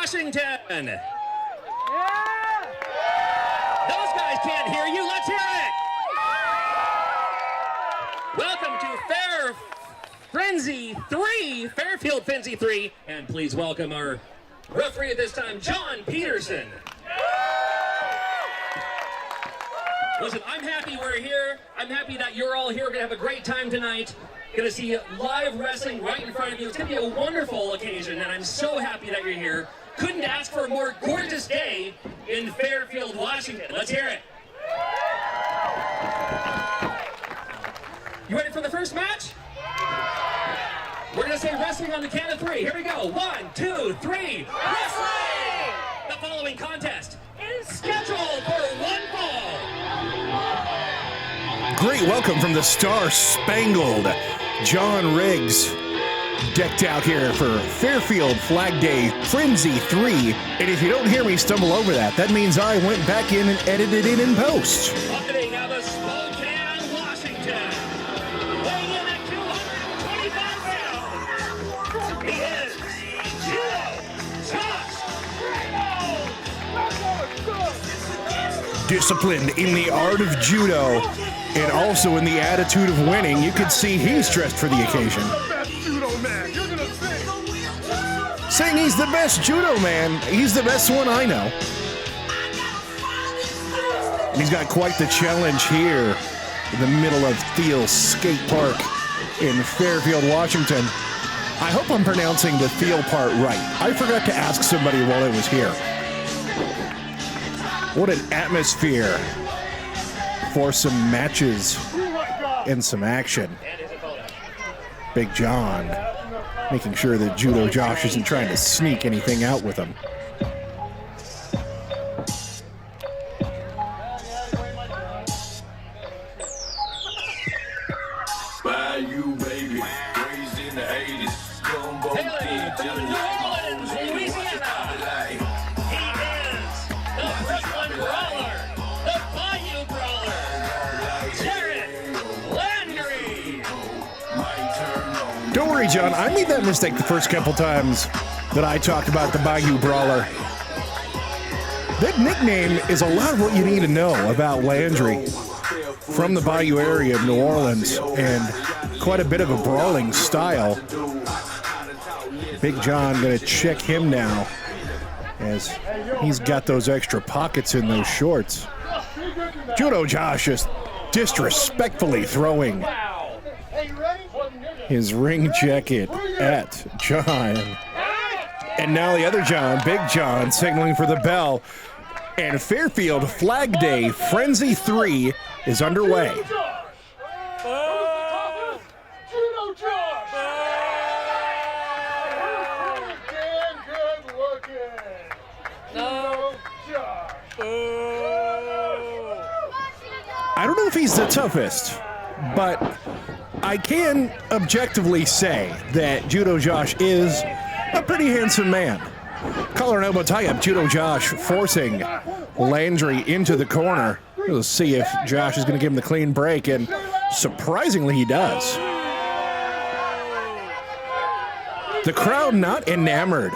Washington. Yeah. Those guys can't hear you. Let's hear it. Welcome to Fairfield Frenzy 3. And please welcome our referee at this time, John Peterson. Listen, I'm happy we're here. I'm happy that you're all here. We're going to have a great time tonight. Going to see live wrestling right in front of you. It's going to be a wonderful occasion, and I'm so happy that you're here. Couldn't ask for a more gorgeous day in Fairfield, Washington. Let's hear it. You ready for the first match? We're going to say wrestling on the count of 3. Here we go. 1, 2, 3. Wrestling! The following contest is scheduled for one fall. Great welcome from the star-spangled John Riggs, decked out here for Fairfield Flag Day Frenzy 3. And if you don't hear me stumble over that, that means I went back in and edited it in post. Opening out of Spokane, Washington. Weighing in at 225 pounds. He is Judo. Disciplined in the art of judo and also in the attitude of winning. You can see he's dressed for the occasion. Saying he's the best judo man. He's the best one I know. And he's got quite the challenge here in the middle of Thiel Skate Park in Fairfield, Washington. I hope I'm pronouncing the Thiel part right. I forgot to ask somebody while I was here. What an atmosphere for some matches and some action. Big John making sure that Judo Josh isn't trying to sneak anything out with him. Don't worry, John. I made that mistake the first couple times that I talked about the Bayou Brawler. That nickname is a lot of what you need to know about Landry from the Bayou area of New Orleans, and quite a bit of a brawling style. Big John going to check him now as he's got those extra pockets in those shorts. Judo Josh just disrespectfully throwing his ring jacket at John. And now the other John, Big John, signaling for the bell. And Fairfield Flag Day Frenzy 3 is underway. I don't know if he's the toughest, but I can objectively say that Judo Josh is a pretty handsome man. Collar and elbow tie-up, Judo Josh forcing Landry into the corner. We'll see if Josh is going to give him the clean break, and surprisingly he does. The crowd not enamored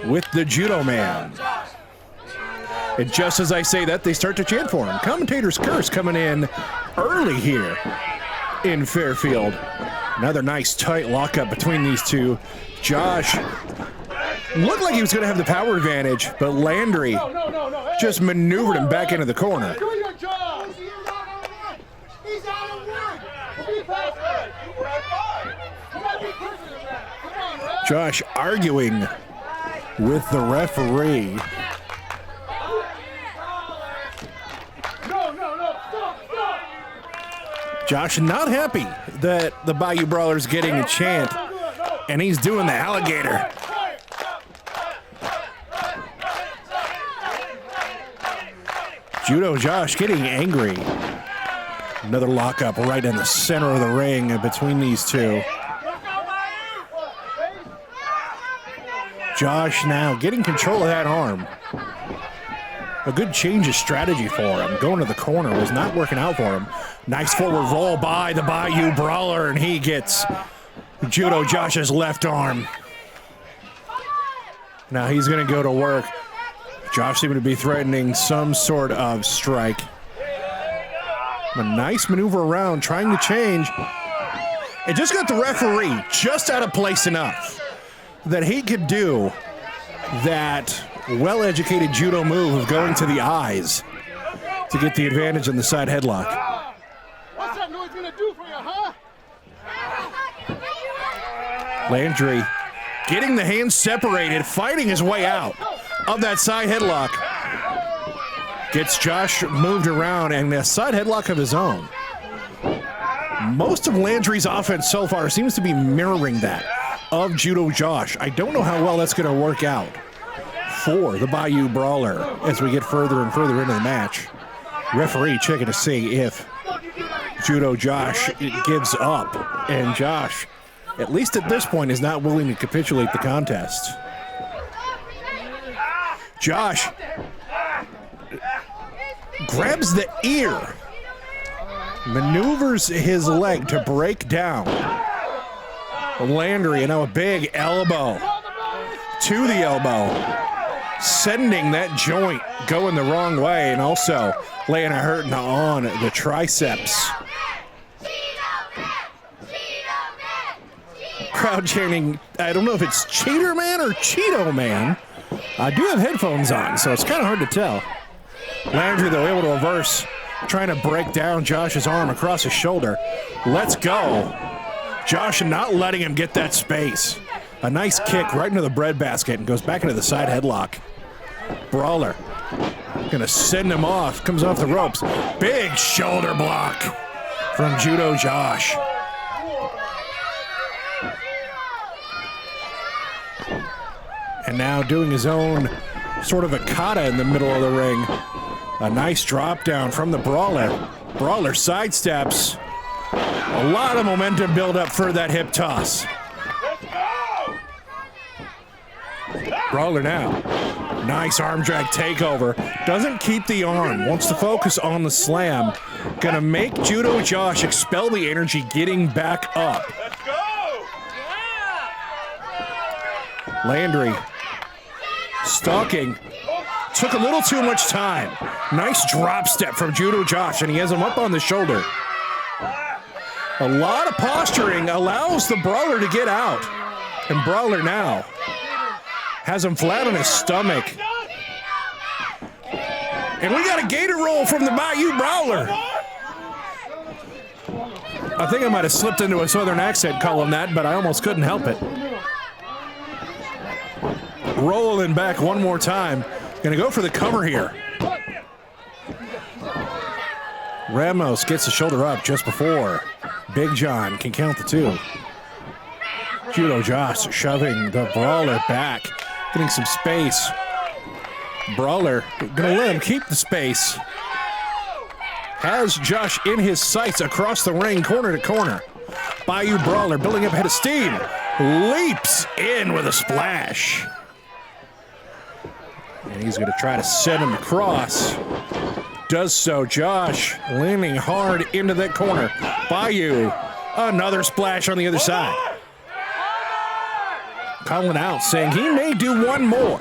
with the Judo man. And just as I say that, they start to chant for him. Commentator's curse coming in early here in Fairfield. Another nice tight lockup between these two. Josh looked like he was going to have the power advantage, but Landry just maneuvered him back into the corner. Josh arguing with the referee. Josh not happy that the Bayou Brawler's getting a chant, and he's doing the alligator. Judo Josh getting angry. Another lockup right in the center of the ring between these two. Josh now getting control of that arm. A good change of strategy for him. Going to the corner was not working out for him. Nice forward roll by the Bayou Brawler, and he gets Judo Josh's left arm. Now he's going to go to work. Josh seeming to be threatening some sort of strike. A nice maneuver around, trying to change. It just got the referee just out of place enough that he could do that well-educated judo move of going to the eyes to get the advantage in the side headlock. What's that noise gonna do for you, huh? Landry getting the hands separated, fighting his way out of that side headlock. Gets Josh moved around and a side headlock of his own. Most of Landry's offense so far seems to be mirroring that of Judo Josh. I don't know how well that's going to work out for the Bayou Brawler as we get further and further into the match. Referee checking to see if Judo Josh gives up, and Josh, at least at this point, is not willing to capitulate the contest. Josh grabs the ear, maneuvers his leg to break down Landry, and now a big elbow to the elbow, sending that joint going the wrong way, and also laying a hurting on the triceps. Crowd chanting, I don't know if it's Cheater Man or Cheeto Man. I do have headphones on, so it's kind of hard to tell. Landry, though, able to reverse, trying to break down Josh's arm across his shoulder. Let's go. Josh not letting him get that space. A nice kick right into the breadbasket and goes back into the side headlock. Brawler gonna send him off, comes off the ropes. Big shoulder block from Judo Josh. And now doing his own sort of a kata in the middle of the ring. A nice drop down from the Brawler. Brawler sidesteps. A lot of momentum build up for that hip toss. Brawler now. Nice arm drag takeover. Doesn't keep the arm. Wants to focus on the slam. Gonna make Judo Josh expel the energy getting back up. Landry stalking. Took a little too much time. Nice drop step from Judo Josh, and he has him up on the shoulder. A lot of posturing allows the Brawler to get out. And Brawler now has him flat on his stomach. And we got a gator roll from the Bayou Brawler. I think I might have slipped into a southern accent calling that, but I almost couldn't help it. Rolling back one more time. Gonna go for the cover here. Ramos gets the shoulder up just before Big John can count the two. Judo Josh shoving the Brawler back, getting some space. Brawler gonna let him keep the space. Has Josh in his sights across the ring, corner to corner. Bayou Brawler building up ahead of steam. Leaps in with a splash. And he's gonna try to send him across. Does so. Josh leaning hard into that corner. Bayou, another splash on the other side. Calling out, saying he may do one more.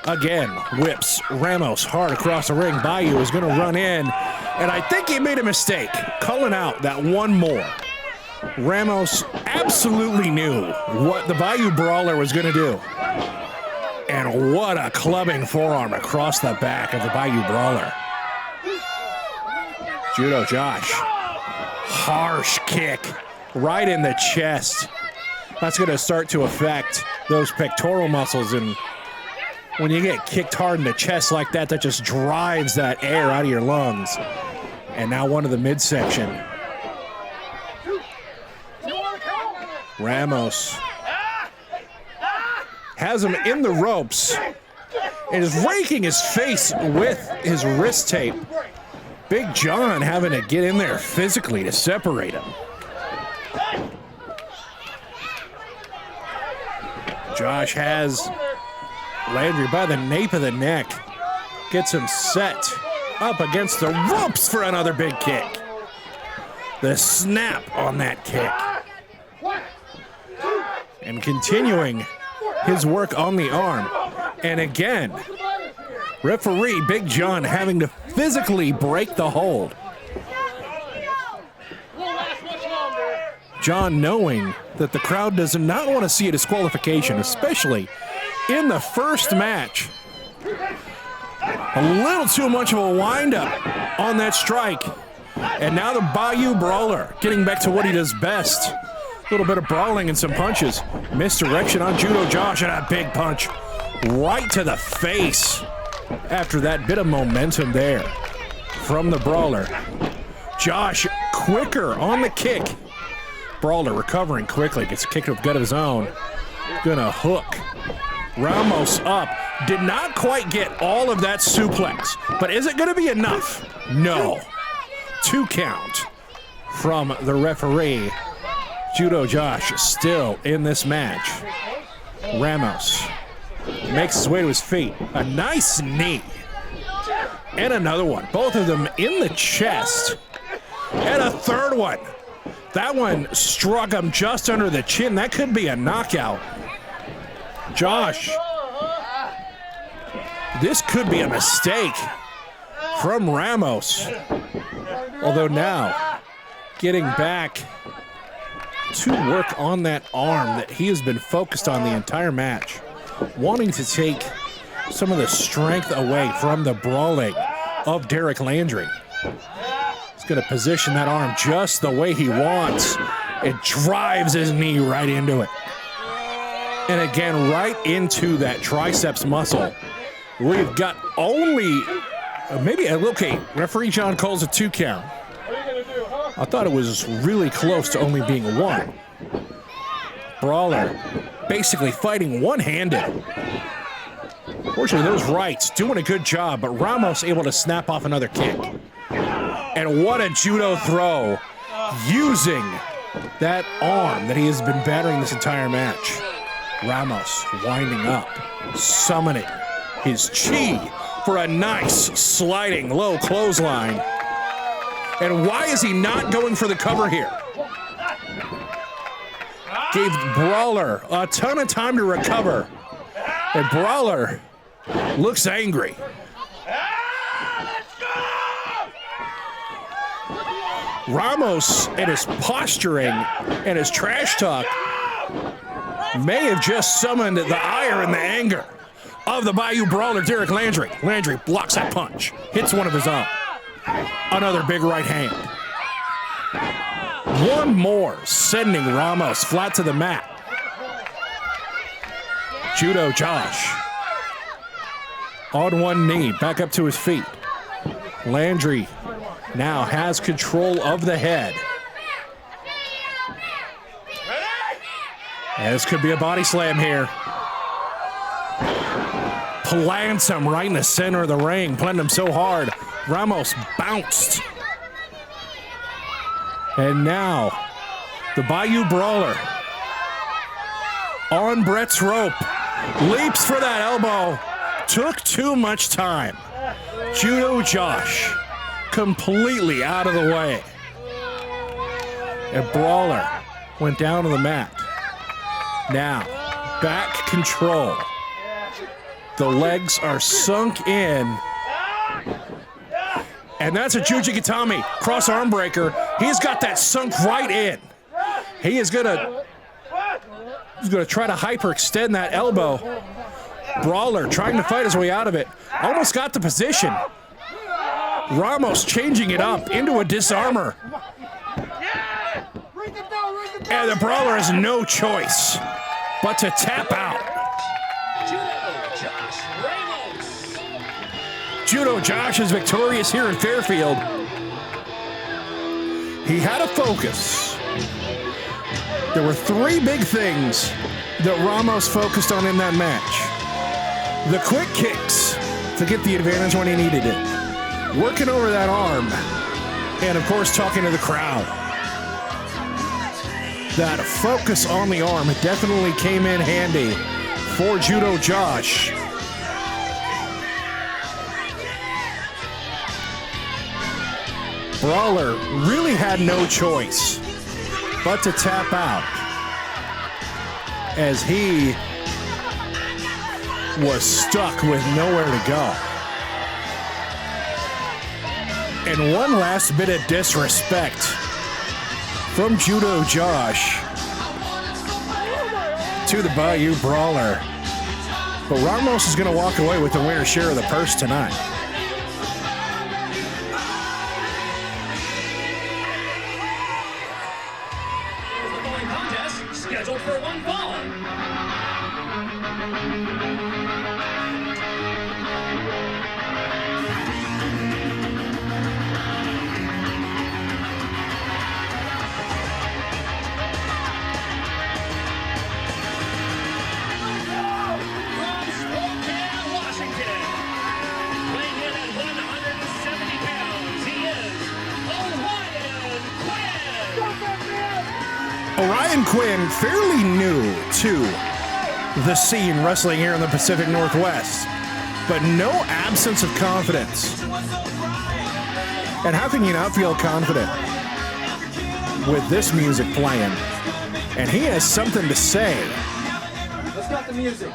Again, whips Ramos hard across the ring. Bayou is gonna run in, and I think he made a mistake. Calling out that one more. Ramos absolutely knew what the Bayou Brawler was gonna do. And what a clubbing forearm across the back of the Bayou Brawler. Judo Josh. Harsh kick right in the chest. That's going to start to affect those pectoral muscles. And when you get kicked hard in the chest like that, that just drives that air out of your lungs. And now one to the midsection. Ramos has him in the ropes and is raking his face with his wrist tape. Big John having to get in there physically to separate him. Josh has Landry by the nape of the neck. Gets him set up against the ropes for another big kick. The snap on that kick. And continuing his work on the arm. And again, referee Big John having to physically break the hold. John knowing that the crowd does not want to see a disqualification, especially in the first match. A little too much of a wind-up on that strike. And now the Bayou Brawler getting back to what he does best. A little bit of brawling and some punches. Misdirection on Judo Josh and a big punch right to the face. After that bit of momentum there from the Brawler. Josh quicker on the kick. Brawler recovering quickly, gets a kick to the gut of his own. Gonna hook. Ramos up. Did not quite get all of that suplex, but is it gonna be enough? No. 2 count from the referee. Judo Josh still in this match. Ramos makes his way to his feet. A nice knee. And another one. Both of them in the chest. And a third one. That one struck him just under the chin. That could be a knockout. Josh. This could be a mistake from Ramos. Although now, getting back to work on that arm that he has been focused on the entire match. Wanting to take some of the strength away from the brawling of Derek Landry. He's going to position that arm just the way he wants. It drives his knee right into it. And again, right into that triceps muscle. We've got only, okay, referee John calls a 2 count. I thought it was really close to only being 1. Brawler basically fighting one-handed. Fortunately, those rights doing a good job, but Ramos able to snap off another kick. And what a judo throw using that arm that he has been battering this entire match. Ramos winding up, summoning his chi for a nice sliding low clothesline. And why is he not going for the cover here? Gave Brawler a ton of time to recover. And Brawler looks angry. Ramos and his posturing and his trash talk may have just summoned the ire and the anger of the Bayou Brawler, Derek Landry. Landry blocks that punch, hits one of his own. Another big right hand. One more, sending Ramos flat to the mat. Judo Josh on one knee, back up to his feet. Landry now has control of the head. And this could be a body slam here. Plants him right in the center of the ring, planted him so hard. Ramos bounced. And now, the Bayou Brawler on Brett's rope. Leaps for that elbow. Took too much time. Judo Josh completely out of the way. And Brawler went down to the mat. Now, back control. The legs are sunk in. And that's a Jujikatami cross arm breaker. He's got that sunk right in. He is gonna try to hyperextend that elbow. Brawler trying to fight his way out of it. Almost got the position. Ramos changing it up into a disarmer. And the Brawler has no choice but to tap out. Judo Josh is victorious here in Fairfield. He had a focus. There were 3 big things that Ramos focused on in that match. The quick kicks to get the advantage when he needed it. Working over that arm. And of course, talking to the crowd. That focus on the arm definitely came in handy for Judo Josh. Brawler really had no choice but to tap out as he was stuck with nowhere to go. And one last bit of disrespect from Judo Josh to the Bayou Brawler. But Ramos is going to walk away with the winner's share of the purse tonight. The bowling contest scheduled for one fall. Orion Quinn, fairly new to the scene wrestling here in the Pacific Northwest, but no absence of confidence. And how can you not feel confident with this music playing? And he has something to say. Let's cut the music.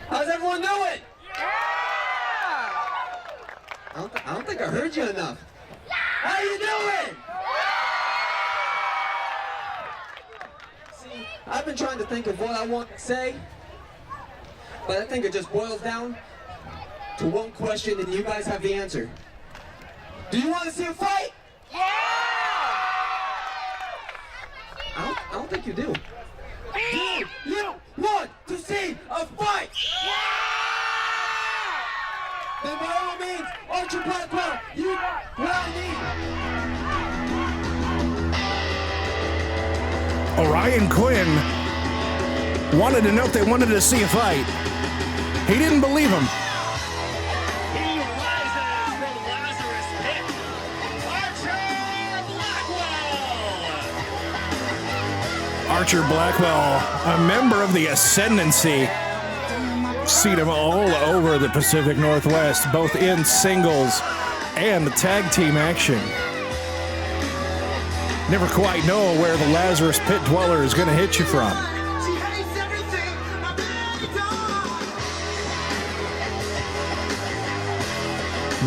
How's everyone doing? I don't think I heard you enough. How you doing? See, I've been trying to think of what I want to say, but I think it just boils down to one question and you guys have the answer. Do you want to see a fight? Yeah! I don't think you do. Do you want to see a fight? Yeah! Then by all means, Archer Blackwell, you what I need. Orion Quinn wanted to know if they wanted to see a fight. He didn't believe him. He rises from Lazarus Pit. Archer Blackwell. Archer Blackwell, a member of the Ascendancy. Seen him all over the Pacific Northwest, both in singles and tag team action. Never quite know where the Lazarus Pit Dweller is going to hit you from.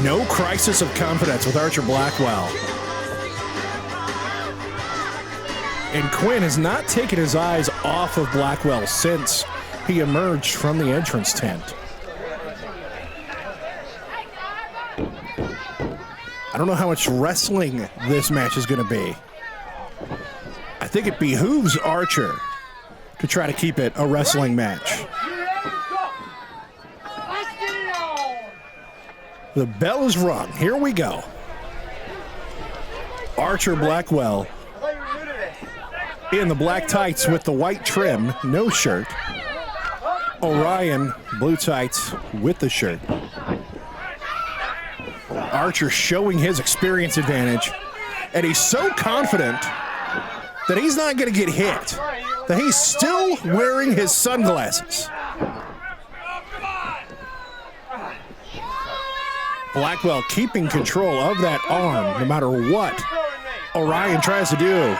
No crisis of confidence with Archer Blackwell. And Quinn has not taken his eyes off of Blackwell since he emerged from the entrance tent. I don't know how much wrestling this match is going to be. I think it behooves Archer to try to keep it a wrestling match. The bell is rung. Here we go. Archer Blackwell in the black tights with the white trim, no shirt. Orion, blue tights with the shirt. Archer showing his experience advantage, and he's so confident that he's not going to get hit, that he's still wearing his sunglasses. Blackwell keeping control of that arm no matter what Orion tries to do.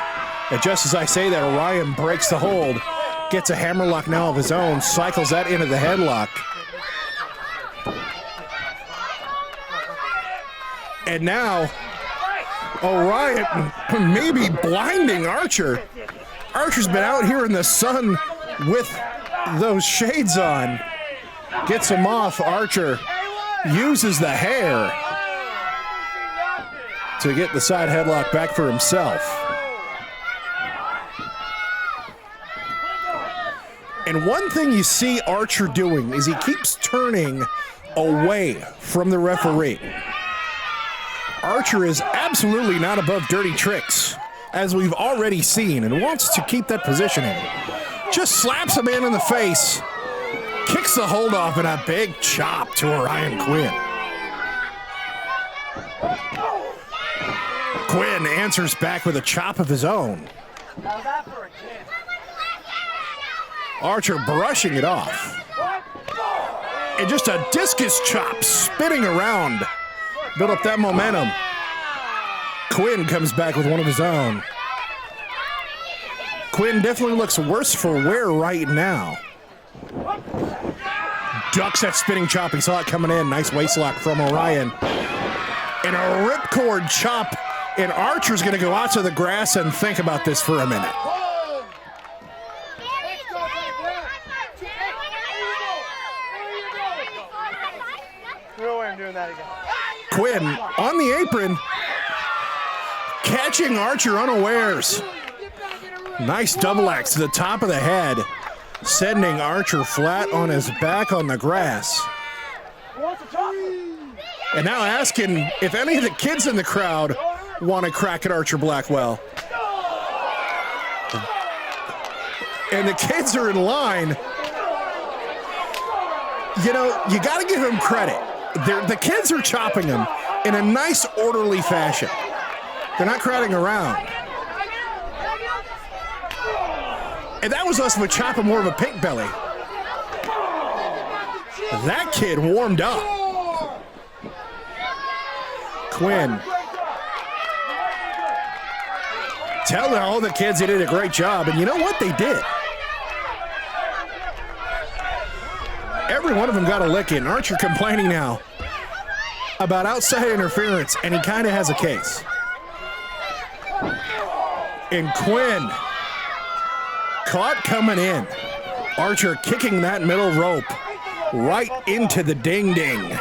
And just as I say that, Orion breaks the hold. Gets a hammerlock now of his own, cycles that into the headlock. And now, Orion maybe blinding Archer. Archer's been out here in the sun with those shades on. Gets him off. Archer uses the hair to get the side headlock back for himself. And one thing you see Archer doing is he keeps turning away from the referee. Archer is absolutely not above dirty tricks, as we've already seen, and wants to keep that positioning. Just slaps a man in the face, kicks the hold off, and a big chop to Orion Quinn. Quinn answers back with a chop of his own. Archer brushing it off. And just a discus chop spinning around. Build up that momentum. Quinn comes back with one of his own. Quinn definitely looks worse for wear right now. Ducks that spinning chop. He saw it coming in. Nice waist lock from Orion. And a ripcord chop. And Archer's going to go out to the grass and think about this for a minute. No way I'm doing that again. Quinn on the apron, catching Archer unawares. Nice double axe to the top of the head, sending Archer flat on his back on the grass. And now asking if any of the kids in the crowd want to crack at Archer Blackwell. And the kids are in line. You know, you got to give him credit. The kids are chopping him in a nice, orderly fashion. They're not crowding around. And that was less of a chop and more of a pig belly. That kid warmed up. Quinn. Telling all the kids they did a great job. And you know what? They did. Every one of them got a lick in. Archer complaining now about outside interference, and he kind of has a case. And Quinn caught coming in. Archer kicking that middle rope right into the ding-ding.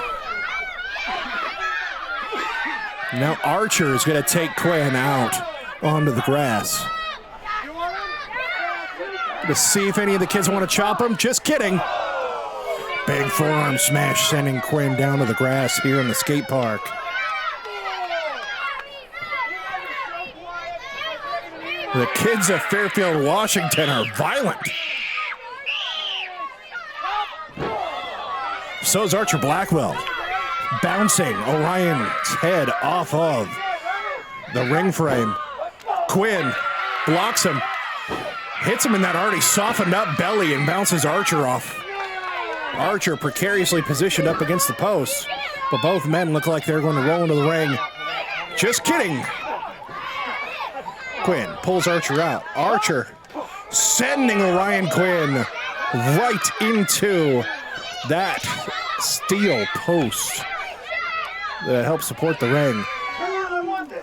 Now Archer is going to take Quinn out onto the grass. To see if any of the kids want to chop him. Just kidding. Big forearm smash sending Quinn down to the grass here in the skate park. The kids of Fairfield, Washington are violent. So is Archer Blackwell. Bouncing Orion's head off of the ring frame. Quinn blocks him. Hits him in that already softened up belly and bounces Archer off. Archer precariously positioned up against the post, but both men look like they're going to roll into the ring. Just kidding. Quinn pulls Archer out. Archer sending Orion Quinn right into that steel post that helps support the ring.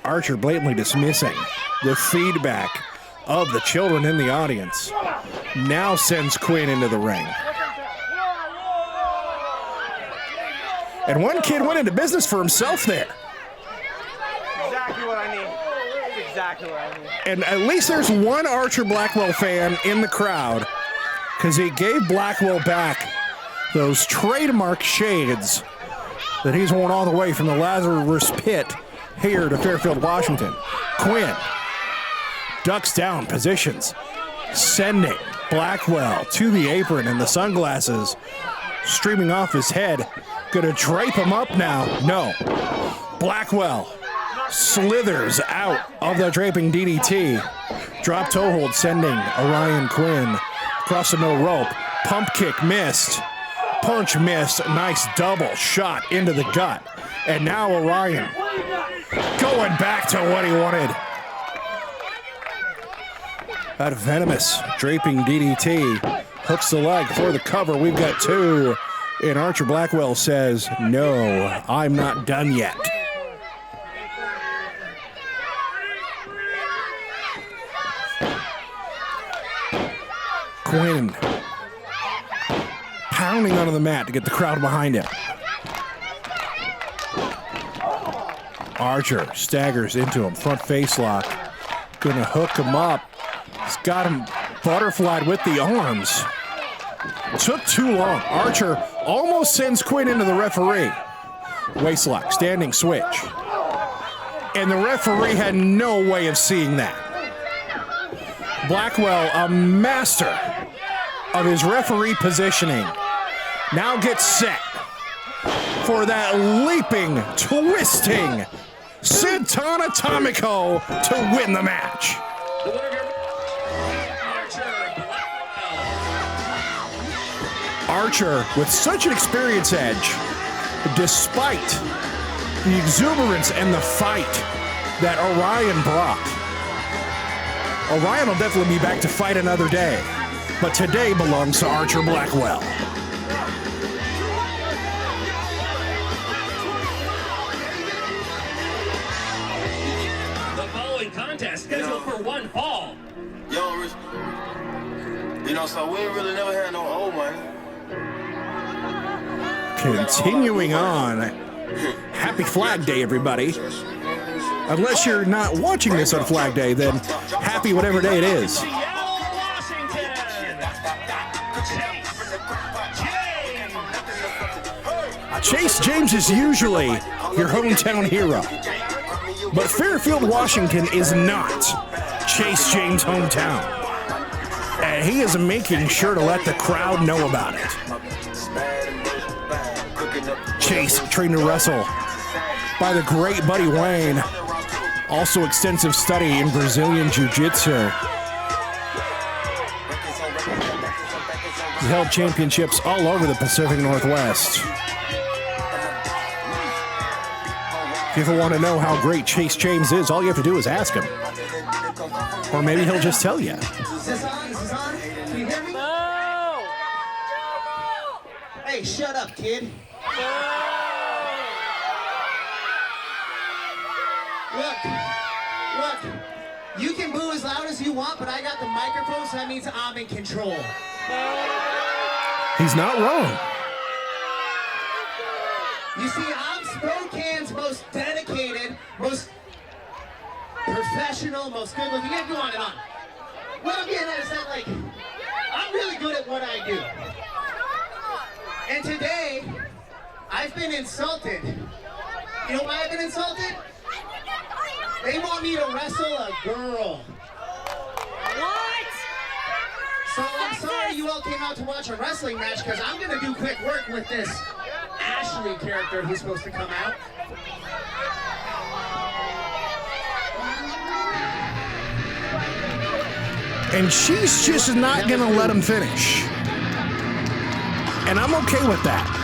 Archer blatantly dismissing the feedback of the children in the audience. Now sends Quinn into the ring. And one kid went into business for himself there. Exactly what I need. Exactly what I need. And at least there's one Archer Blackwell fan in the crowd, because he gave Blackwell back those trademark shades that he's worn all the way from the Lazarus Pit here to Fairfield, Washington. Quinn ducks down, positions, sending Blackwell to the apron, and the sunglasses streaming off his head. Gonna drape him up now. No. Blackwell slithers out of the draping DDT. Drop toe hold sending Orion Quinn across the middle rope. Pump kick missed. Punch missed. Nice double shot into the gut. And now Orion going back to what he wanted. That venomous draping DDT hooks the leg for the cover. We've got two. And Archer Blackwell says, no, I'm not done yet. Quinn pounding onto the mat to get the crowd behind him. Archer staggers into him, front face lock. Gonna hook him up. He's got him butterflied with the arms. Took too long. Archer almost sends Quinn into the referee. Waistlock, standing switch. And the referee had no way of seeing that. Blackwell, a master of his referee positioning, now gets set for that leaping, twisting Senton Atomico to win the match. The winner here, Archer Blackwell. Archer with such an experience edge, despite the exuberance and the fight that Orion brought. Orion will definitely be back to fight another day, but today belongs to Archer Blackwell. The following contest scheduled for one fall. Yo, Rich, you know, so we ain't really never had no old money. Continuing on, happy Flag Day, everybody. Unless you're not watching this on Flag Day, then happy whatever day it is. Seattle, Washington. Chase James is usually your hometown hero, but Fairfield, Washington is not Chase James' hometown. And he is making sure to let the crowd know about it. Chase trained to wrestle by the great Buddy Wayne. Also extensive study in Brazilian Jiu-Jitsu. He's held championships all over the Pacific Northwest. If you ever want to know how great Chase James is, all you have to do is ask him. Or maybe he'll just tell you. Is this on? Is this on? Can you hear me? No! Hey, shut up, kid. Look, you can boo as loud as you want, but I got the microphone, so that means I'm in control. He's not wrong. You see, I'm Spokane's most dedicated, most professional, most good-looking. You can go on and on. What I'm getting at is that, like, I'm really good at what I do. And today, I've been insulted. You know why I've been insulted? They want me to wrestle a girl. What? So I'm sorry you all came out to watch a wrestling match, because I'm going to do quick work with this Ashley character who's supposed to come out. And she's just not going to let him finish. And I'm okay with that.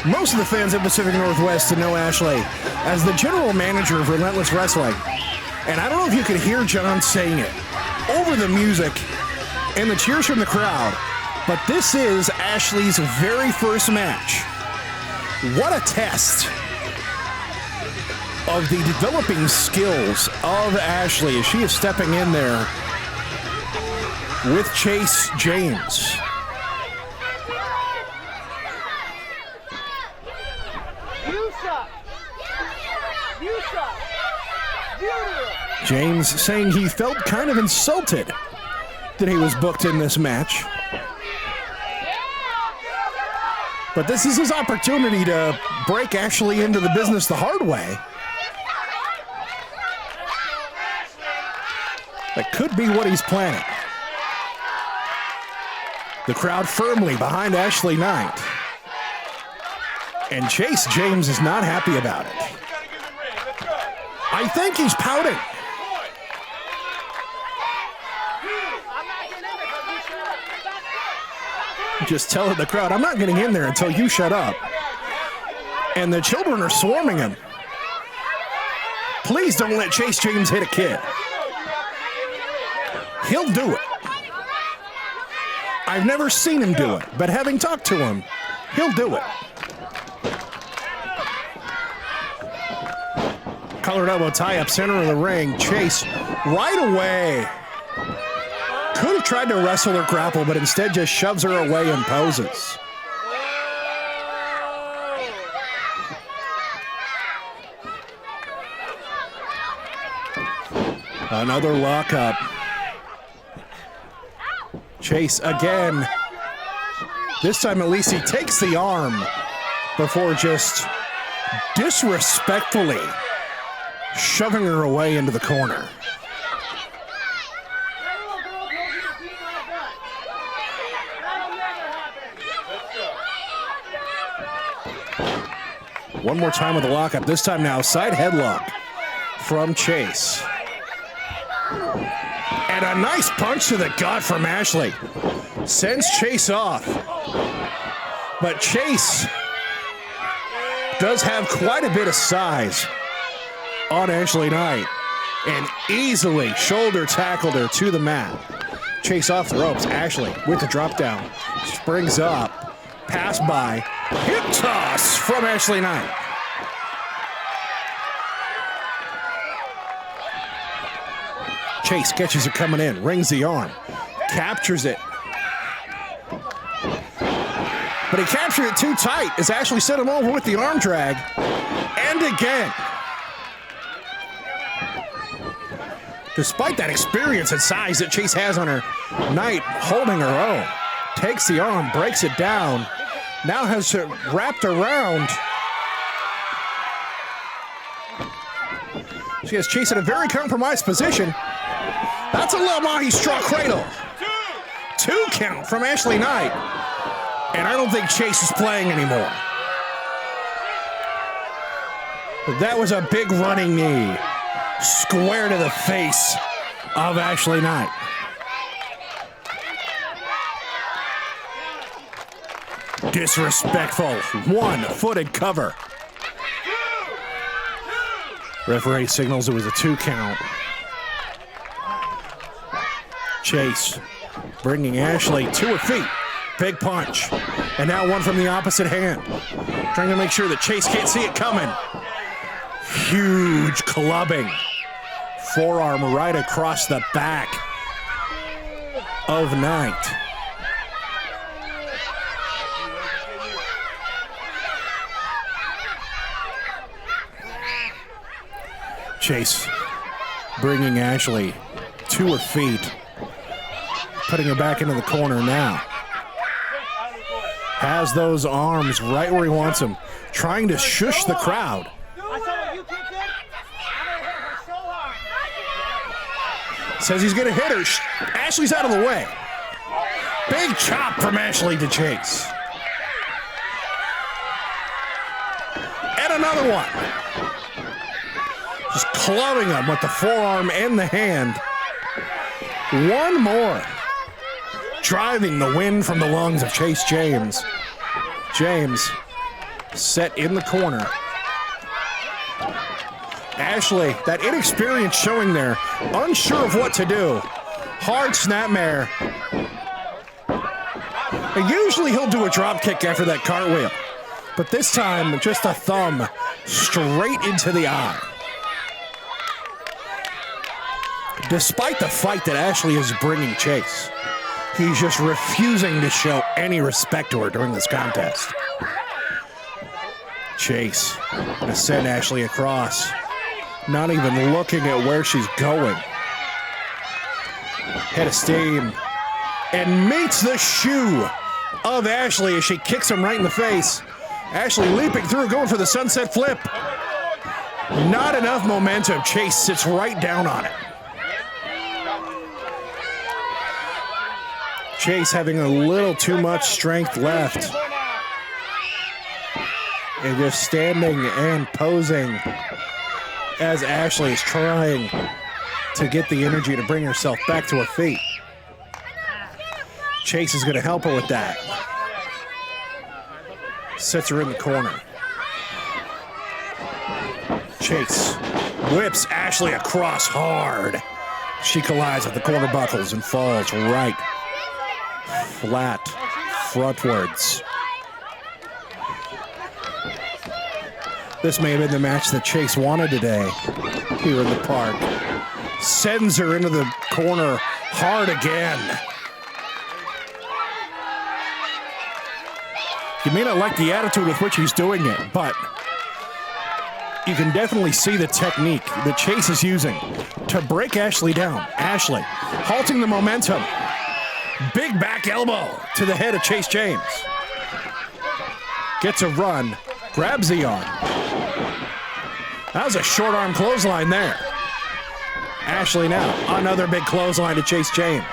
Most of the fans of Pacific Northwest know Ashley as the general manager of Relentless Wrestling. And I don't know if you could hear John saying it over the music and the cheers from the crowd, but this is Ashley's very first match. What a test of the developing skills of Ashley as she is stepping in there with Chase James. James saying he felt kind of insulted that he was booked in this match. But this is his opportunity to break Ashley into the business the hard way. That could be what he's planning. The crowd firmly behind Ashley Knight. And Chase James is not happy about it. I think he's pouting. Just telling the crowd, I'm not getting in there until you shut up. And the children are swarming him. Please don't let Chase James hit a kid. He'll do it. I've never seen him do it, but having talked to him, he'll do it. Collared elbow tie up center of the ring. Chase right away. Could have tried to wrestle or grapple, but instead just shoves her away and poses. Another lockup. Chase again. This time at least he takes the arm before just disrespectfully shoving her away into the corner. One more time with the lockup. This time now, side headlock from Chase. And a nice punch to the gut from Ashley. Sends Chase off. But Chase does have quite a bit of size on Ashley Knight and easily shoulder tackled her to the mat. Chase off the ropes. Ashley with the drop down. Springs up. Pass by. Hip toss from Ashley Knight. Chase catches it coming in. Rings the arm. Captures it. But he captured it too tight as Ashley set him over with the arm drag. And again. Despite that experience and size that Chase has on her, Knight holding her own. Takes the arm, breaks it down. Now has it wrapped around. She has Chase in a very compromised position. That's a low Mahi straw cradle. 2 count from Ashley Knight. And I don't think Chase is playing anymore. That was a big running knee. Square to the face of Ashley Knight. Disrespectful. 1-footed cover. Referee signals it was a 2 count. Chase bringing Ashley to her feet. Big punch. And now one from the opposite hand. Trying to make sure that Chase can't see it coming. Huge clubbing. Forearm right across the back of Knight. Chase bringing Ashley to her feet. Putting her back into the corner now. Has those arms right where he wants them. Trying to shush the crowd. Says he's going to hit her. Ashley's out of the way. Big chop from Ashley to Chase. And another one. Just clubbing him with the forearm and the hand. One more. Driving the wind from the lungs of Chase James. James set in the corner. Ashley, that inexperience showing there, unsure of what to do. Hard snapmare. And usually he'll do a drop kick after that cartwheel. But this time, just a thumb straight into the eye. Despite the fight that Ashley is bringing Chase, he's just refusing to show any respect to her during this contest. Chase gonna send Ashley across. Not even looking at where she's going. Head of steam. And meets the shoe of Ashley as she kicks him right in the face. Ashley leaping through, going for the sunset flip. Not enough momentum. Chase sits right down on it. Chase having a little too much strength left. And just standing and posing as Ashley is trying to get the energy to bring herself back to her feet. Chase is going to help her with that. Sets her in the corner. Chase whips Ashley across hard. She collides with the corner buckles and falls right flat frontwards. This may have been the match that Chase wanted today here in the park. Sends her into the corner hard again. You may not like the attitude with which he's doing it, but you can definitely see the technique that Chase is using to break Ashley down. Ashley halting the momentum. Big back elbow to the head of Chase James. Gets a run, grabs the arm. That was a short arm clothesline there. Ashley now, another big clothesline to Chase James.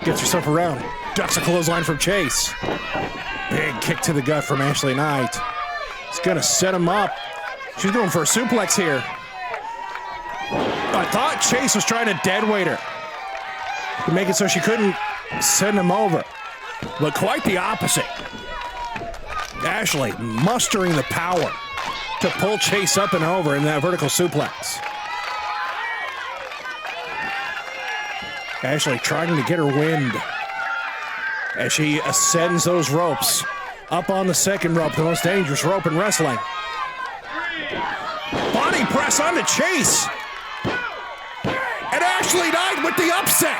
Gets herself around, ducks a clothesline from Chase. Big kick to the gut from Ashley Knight. It's gonna set him up. She's going for a suplex here. A thought Chase was trying to deadweight her to make it so she couldn't send him over. But quite the opposite. Ashley mustering the power to pull Chase up and over in that vertical suplex. Ashley trying to get her wind as she ascends those ropes up on the second rope, the most dangerous rope in wrestling. Body press onto Chase. And Ashley Knight with the upset.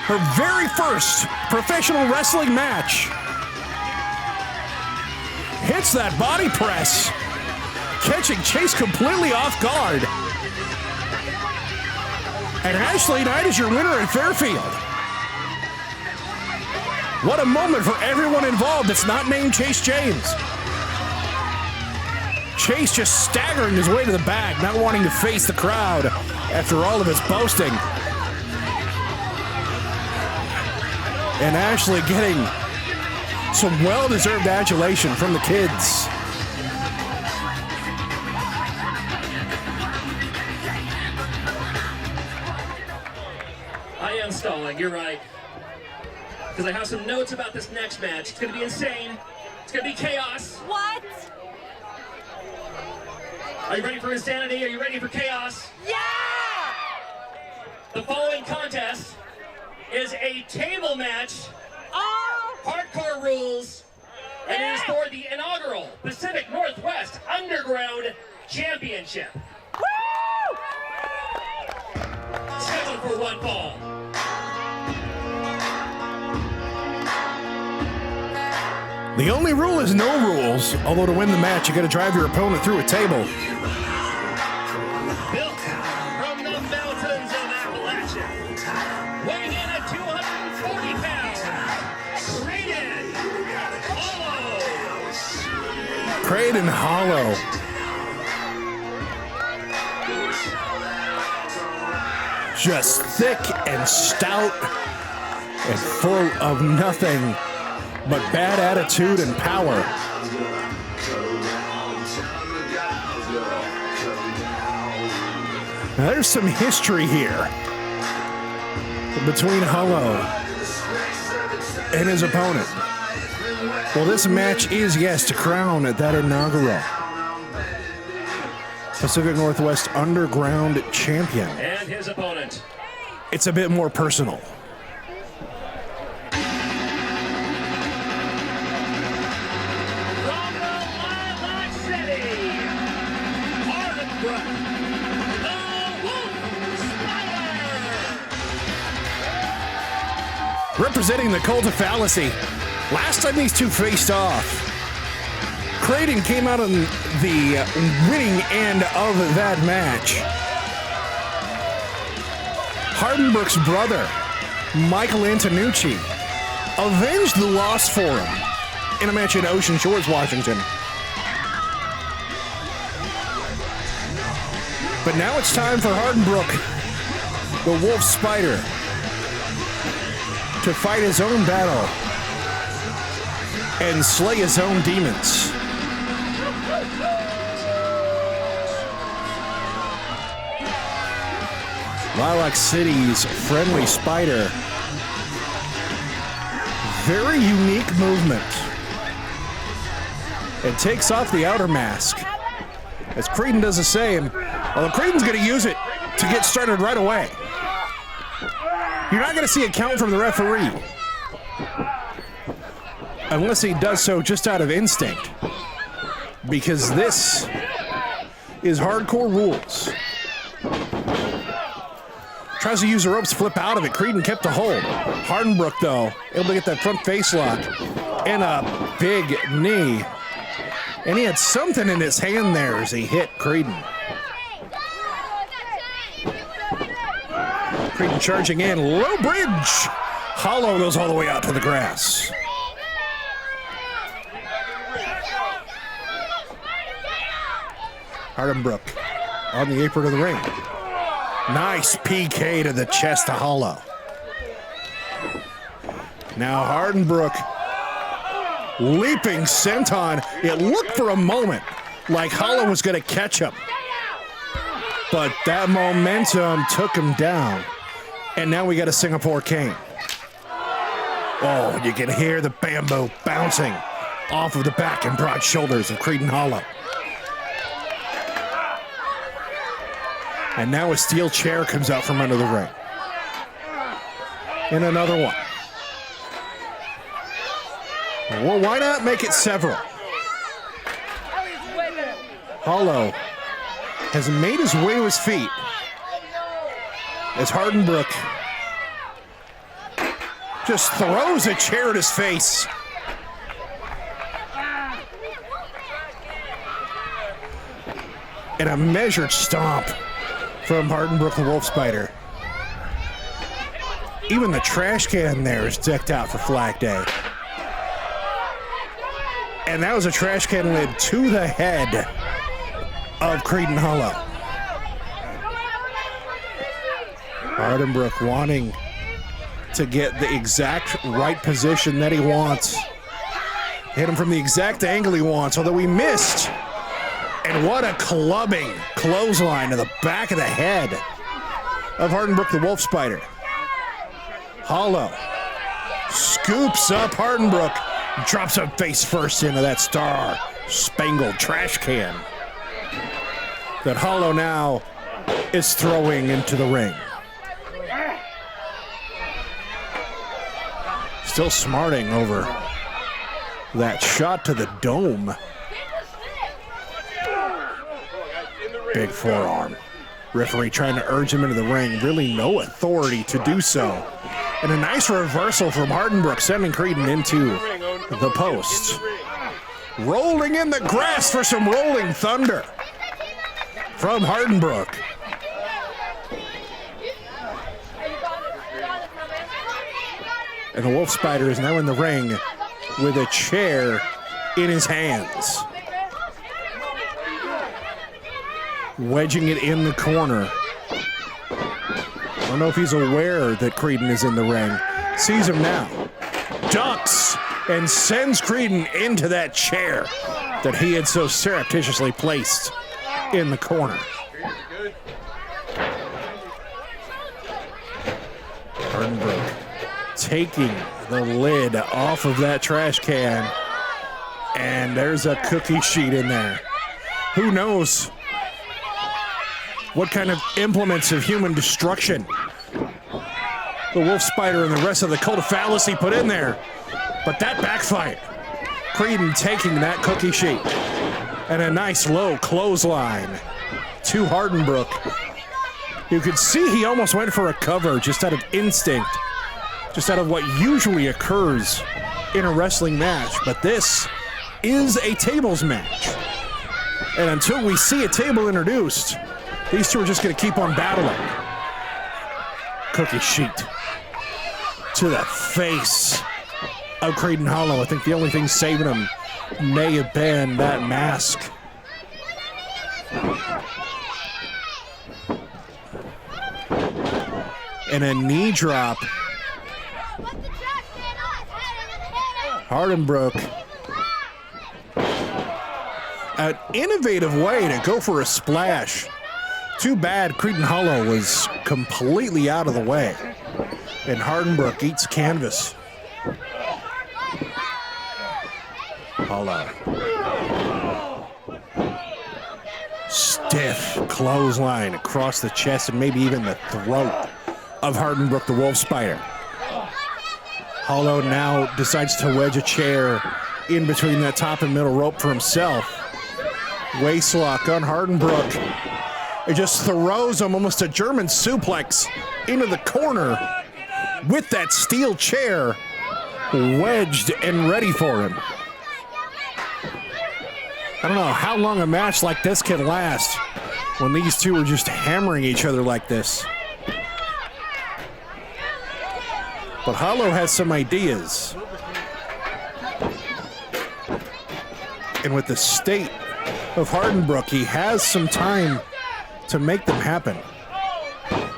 Her very first professional wrestling match. Hits that body press, catching Chase completely off guard. And Ashley Knight is your winner in Fairfield. What a moment for everyone involved that's not named Chase James. Chase just staggering his way to the back, not wanting to face the crowd after all of his boasting. And Ashley getting some well-deserved adulation from the kids. I am stalling, you're right. Because I have some notes about this next match. It's going to be insane. It's going to be chaos. What? Are you ready for insanity? Are you ready for chaos? Yeah! The following contest is a table match. Oh! Hardcore rules. And it is for the inaugural Pacific Northwest Underground Championship. Woo! Scheduled for one fall. The only rule is no rules, although to win the match, you got to drive your opponent through a table. Built from the mountains of Appalachia. Weighing in at 240 pounds. Kreiden Hallow. Kreiden Hallow. Just thick and stout and full of nothing but bad attitude and power. Now, there's some history here between Hallow and his opponent. Well, this match is, yes, to crown that inaugural Pacific Northwest Underground champion. And his opponent. It's a bit more personal. From the Lilac City, Hardendbrook The Wolf Spider. Representing the cult of fallacy. Last time these two faced off, Kreiden came out on the winning end of that match. Hardendbrook's brother, Michael Antonucci, avenged the loss for him in a match in Ocean Shores, Washington. But now it's time for Hardendbrook, the Wolf Spider, to fight his own battle and slay his own demons. Lilac City's friendly spider. Very unique movement. It takes off the outer mask. As Kreiden does the same, although Kreiden's going to use it to get started right away. You're not going to see a count from the referee unless he does so just out of instinct, because this is hardcore rules. Tries to use the ropes, flip out of it. Kreiden kept a hold. Hardendbrook, though, able to get that front face lock and a big knee. And he had something in his hand there as he hit Kreiden. Kreiden charging in, low bridge. Hallow goes all the way out to the grass. Hardendbrook on the apron of the ring. Nice PK to the chest to Hallow. Now Hardendbrook leaping senton. It looked for a moment like Hallow was going to catch him. But that momentum took him down. And now we got a Singapore cane. Oh, you can hear the bamboo bouncing off of the back and broad shoulders of Kreiden Hallow. And now a steel chair comes out from under the ring. And another one. Well, why not make it several? Hallow has made his way to his feet as Hardendbrook just throws a chair at his face. And a measured stomp from Hardendbrook the Wolf Spider. Even the trash can there is decked out for Flag Day. And that was a trash can lid to the head of Kreiden Hallow. Hardendbrook wanting to get the exact right position that he wants. Hit him from the exact angle he wants, although he missed. And what a clubbing clothesline to the back of the head of Hardendbrook the Wolf Spider. Hallow scoops up Hardendbrook, drops him face first into that star-spangled trash can that Hallow now is throwing into the ring. Still smarting over that shot to the dome. Big forearm. Referee trying to urge him into the ring. Really no authority to do so. And a nice reversal from Hardendbrook, sending Kreiden into the post. Rolling in the grass for some rolling thunder from Hardendbrook. And the Wolf Spider is now in the ring with a chair in his hands. Wedging it in the corner. I don't know if he's aware that Kreiden is in the ring. Sees him now. Ducks and sends Kreiden into that chair that he had so surreptitiously placed in the corner. Hardendbrook taking the lid off of that trash can. And there's a cookie sheet in there. Who knows what kind of implements of human destruction the Wolf Spider and the rest of the cult of fallacy put in there. But that backfired. Kreiden taking that cookie sheet and a nice low clothesline to Hardendbrook. You could see he almost went for a cover just out of instinct, just out of what usually occurs in a wrestling match. But this is a tables match. And until we see a table introduced, these two are just going to keep on battling. Cookie sheet to the face of Kreiden Hallow. I think the only thing saving him may have been that mask. And a knee drop. Hardendbrook. An innovative way to go for a splash. Too bad Kreiden Hallow was completely out of the way. And Hardendbrook eats canvas. Hallow. Stiff clothesline across the chest and maybe even the throat of Hardendbrook the Wolf Spider. Hallow now decides to wedge a chair in between that top and middle rope for himself. Waistlock on Hardendbrook. It just throws him almost a German suplex into the corner with that steel chair wedged and ready for him. I don't know how long a match like this can last when these two are just hammering each other like this. But Hallow has some ideas. And with the state of Hardendbrook, he has some time to make them happen.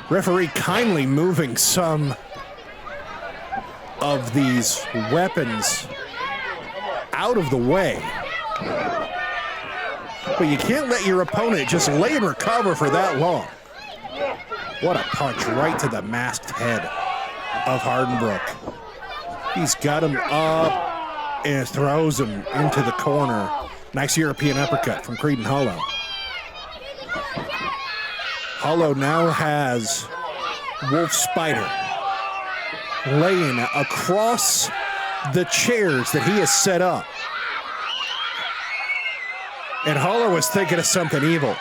Referee kindly moving some of these weapons out of the way. But you can't let your opponent just lay and recover for that long. What a punch right to the masked head of Hardendbrook. He's got him up and throws him into the corner. Nice European uppercut from Kreiden Hallow. Hallow now has Wolf Spider laying across the chairs that he has set up. And Hallow is thinking of something evil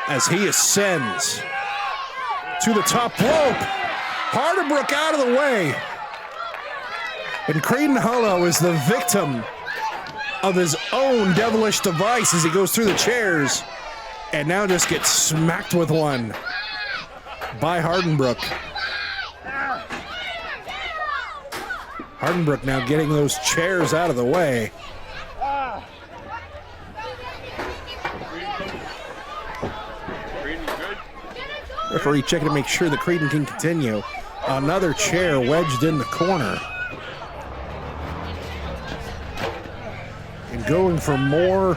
as he ascends to the top rope. Hardendbrook out of the way. And Kreiden Hallow is the victim of his own devilish device as he goes through the chairs and now just gets smacked with one by Hardendbrook. Hardendbrook now getting those chairs out of the way. Referee checking to make sure that Kreiden can continue. Another chair wedged in the corner. And going for more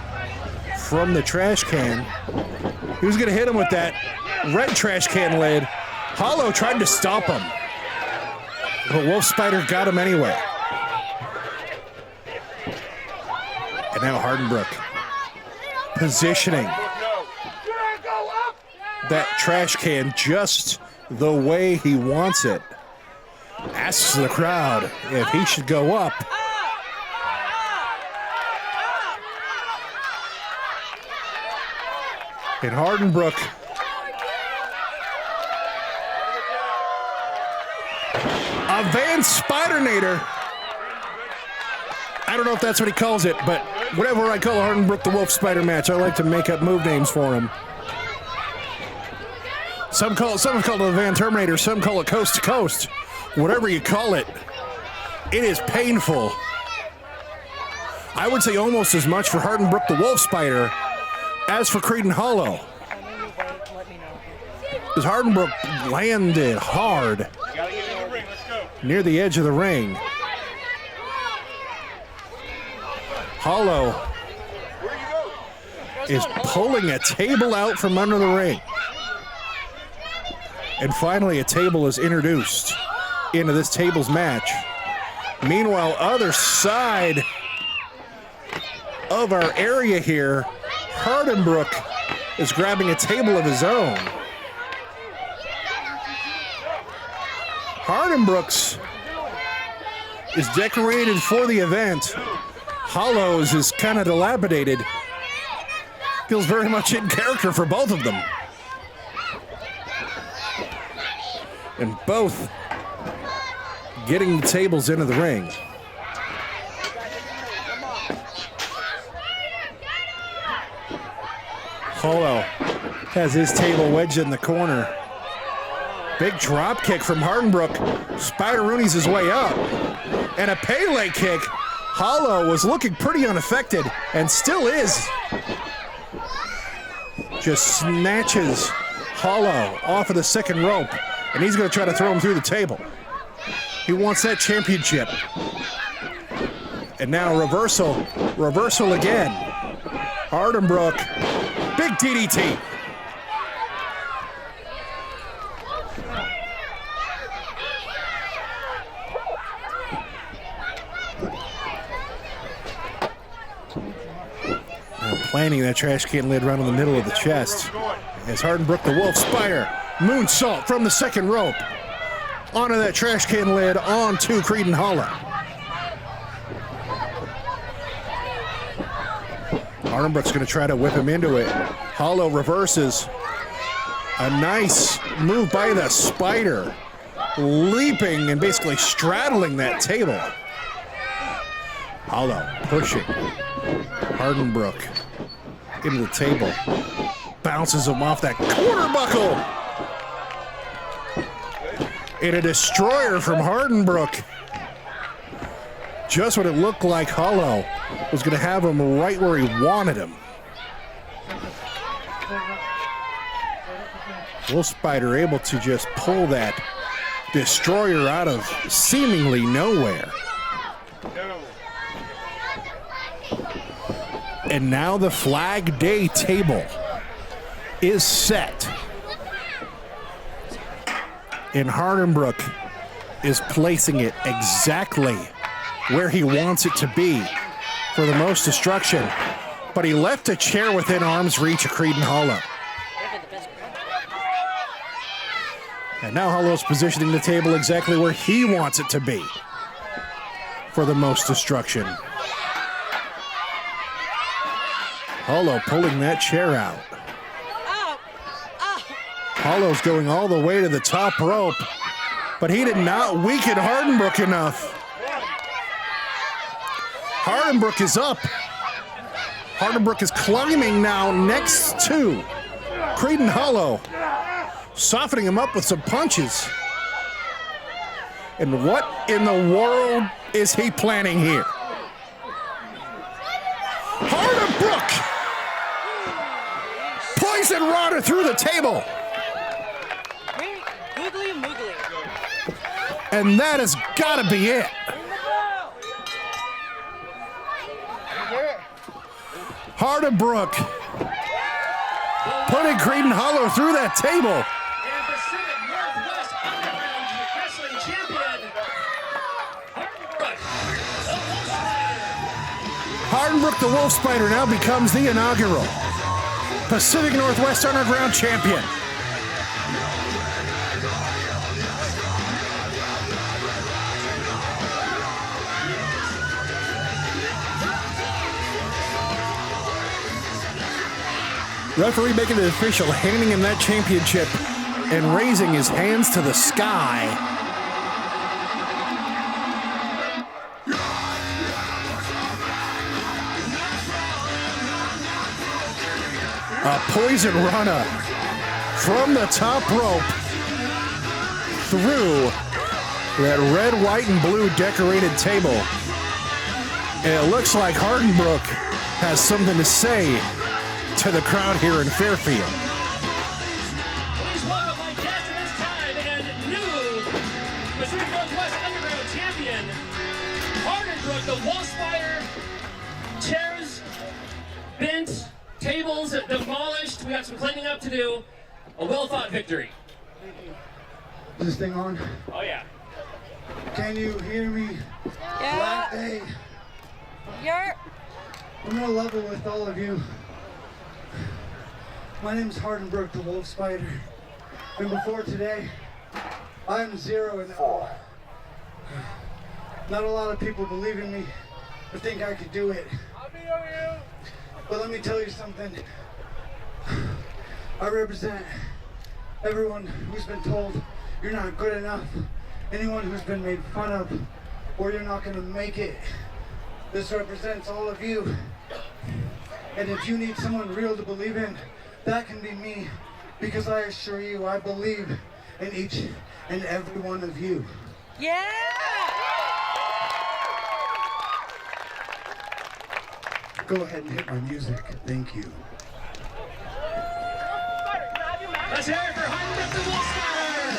from the trash can. He was going to hit him with that red trash can lid. Hallow tried to stop him. But Wolf Spider got him anyway. And now Hardendbrook positioning that trash can just the way he wants it. Asks the crowd if he should go up. And Hardendbrook a Van Spidernator. I don't know if that's what he calls it, but whatever I call a Hardendbrook the Wolf Spider match, I like to make up move names for him. Some call it a Van Terminator, some call it Coast to Coast. Whatever you call it, it is painful. I would say almost as much for Hardendbrook the Wolf Spider as for Kreiden Hallow. Because Hardendbrook landed hard near the edge of the ring. Hallow is pulling a table out from under the ring. And finally, a table is introduced into this tables match. Meanwhile, other side of our area here, Hardendbrook is grabbing a table of his own. Hardendbrook's is decorated for the event. Hallow's is kind of dilapidated. Feels very much in character for both of them. And both getting the tables into the ring. Hallow has his table wedged in the corner. Big drop kick from Hardendbrook. Spider Rooney's his way up. And a Pele kick. Hallow was looking pretty unaffected and still is. Just snatches Hallow off of the second rope. And he's going to try to throw him through the table. He wants that championship. And now reversal again. Hardendbrook, big DDT. Now planting that trash can lid right in the middle of the chest. As Hardendbrook the Wolf Spider moonsault from the second rope onto that trash can lid onto Kreiden Hallow. Hardendbrook's going to try to whip him into it. Hallow reverses. A nice move by the Spider, leaping and basically straddling that table. Hallow pushing Hardendbrook into the table. Bounces him off that quarter buckle. And a destroyer from Hardendbrook. Just what it looked like Hallow was going to have him right where he wanted him. Wolf Spider able to just pull that destroyer out of seemingly nowhere. And now the Flag Day table is set. And Hardendbrook is placing it exactly where he wants it to be for the most destruction. But he left a chair within arm's reach of Kreiden Hallow. And now Hollow's positioning the table exactly where he wants it to be for the most destruction. Hallow pulling that chair out. Hollow's going all the way to the top rope, but he did not weaken Hardendbrook enough. Hardendbrook is up. Hardendbrook is climbing now next to Kreiden Hallow, softening him up with some punches. And what in the world is he planning here? Hardendbrook! Poison Rodder through the table. Googly moogly. And that has got to be it. Hardendbrook putting Kreiden Hallow through that table. And Pacific Northwest Underground Wrestling Champion, Hardendbrook the Wolf Spider now becomes the inaugural Pacific Northwest Underground Champion. Referee making it official, handing him that championship and raising his hands to the sky. A poison runner from the top rope through that red, white, and blue decorated table. And it looks like Hardendbrook has something to say to the crowd here in Fairfield. Please welcome my guest at this time and new Pacific Northwest Underground Champion, Hardendbrook the Wolf Spider. Chairs bent, tables demolished. We got some cleaning up to do. A well-fought victory. Is this thing on? Oh yeah. Can you hear me? Yeah. Hey, You're. I'm gonna level with all of you. My name's Hardendbrook the Wolf Spider. And before today, I'm 0-0. Not a lot of people believe in me or think I could do it. I'll be over you. But let me tell you something. I represent everyone who's been told you're not good enough, anyone who's been made fun of, or you're not gonna make it. This represents all of you. And if you need someone real to believe in, that can be me, because I assure you, I believe in each and every one of you. Yeah. Go ahead and hit my music. Thank you. Let's hear it for Hardendbrook the Wolf Spider.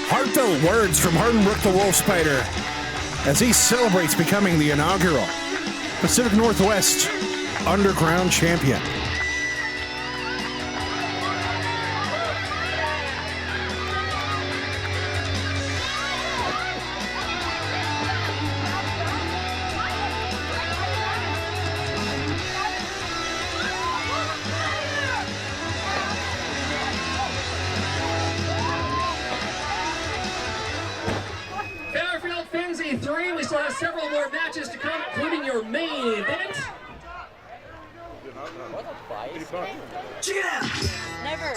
Heartfelt words from Hardendbrook the Wolf Spider as he celebrates becoming the inaugural Pacific Northwest Underground Champion. Fairfield Finsey 3. We still have several more matches to come, including your main event. Check it out! Never.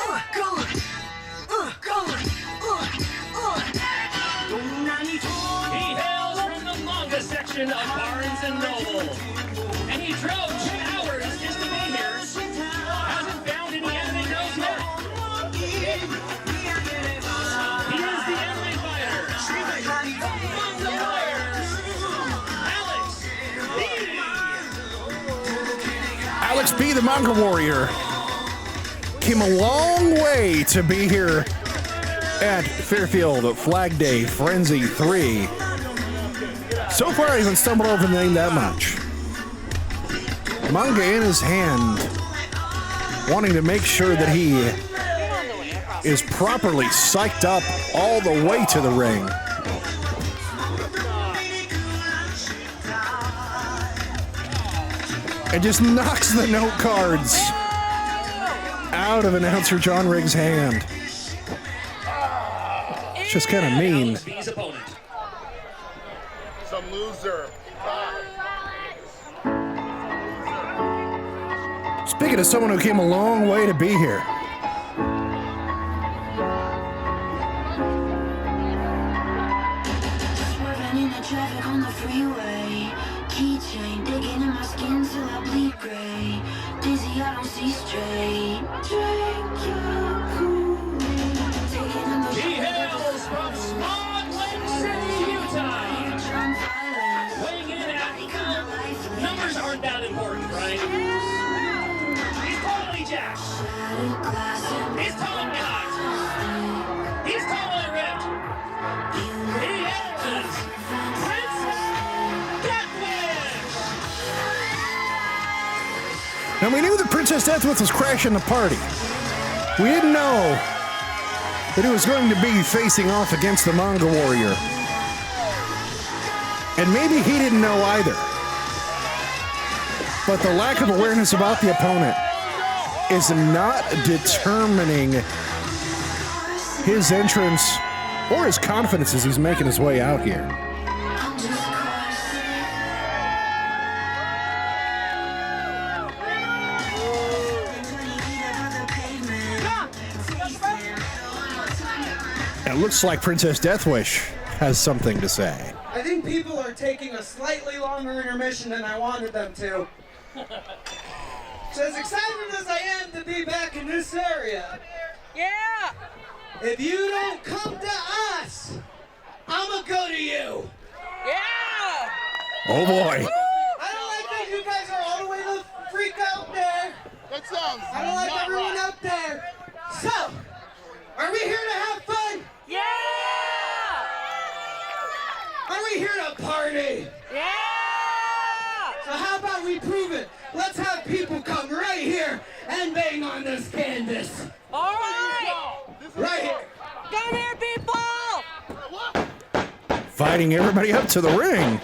He hails from the Manga section of Barnes & Noble. And he drove 2 hours just to be here. Hasn't found any anime girls yet. He is the anime fighter. Among the Warriors, Alex B. Alex B, the Manga Warrior, came a long way to be here at Fairfield Flag Day Frenzy 3. So far, I haven't stumbled over the name that much. Manga in his hand, wanting to make sure that he is properly psyched up all the way to the ring. And just knocks the note cards out of announcer John Riggs' hand. It's just kind of mean. Some loser. Speaking of someone who came a long way to be here. Swerving in the traffic on the freeway. Keychain digging in my skin till I bleed gray. Dizzy, I don't see straight. Drink your Kool-Aid. Taking in the He hails from Spade, Lake City, Utah. Drunk violence. Weighing in at numbers aren't that important, right? He's totally jacked. Shattered glass and He's totally hot. He's totally ripped. He is Princess Deathwish. Now, we knew that Princess Deathwish was crashing the party. We didn't know that he was going to be facing off against the Manga Warrior. And maybe he didn't know either. But the lack of awareness about the opponent is not determining his entrance or his confidence as he's making his way out here. I'm just crossing. It looks like Princess Deathwish has something to say. I think people are taking a slightly longer intermission than I wanted them to. So as excited as I am to be back in this area, Yeah. if you don't come to us, I'ma go to you. Yeah. Oh boy. I don't like that you guys are all the way the freak out there. That sounds I don't like not everyone right. out there. So, are we here to have fun? Yeah. Are we here to party? Yeah. So how about we prove it? Let's have people come right here and bang on this canvas. All right. Right here. Come here, people. Fighting everybody up to the ring.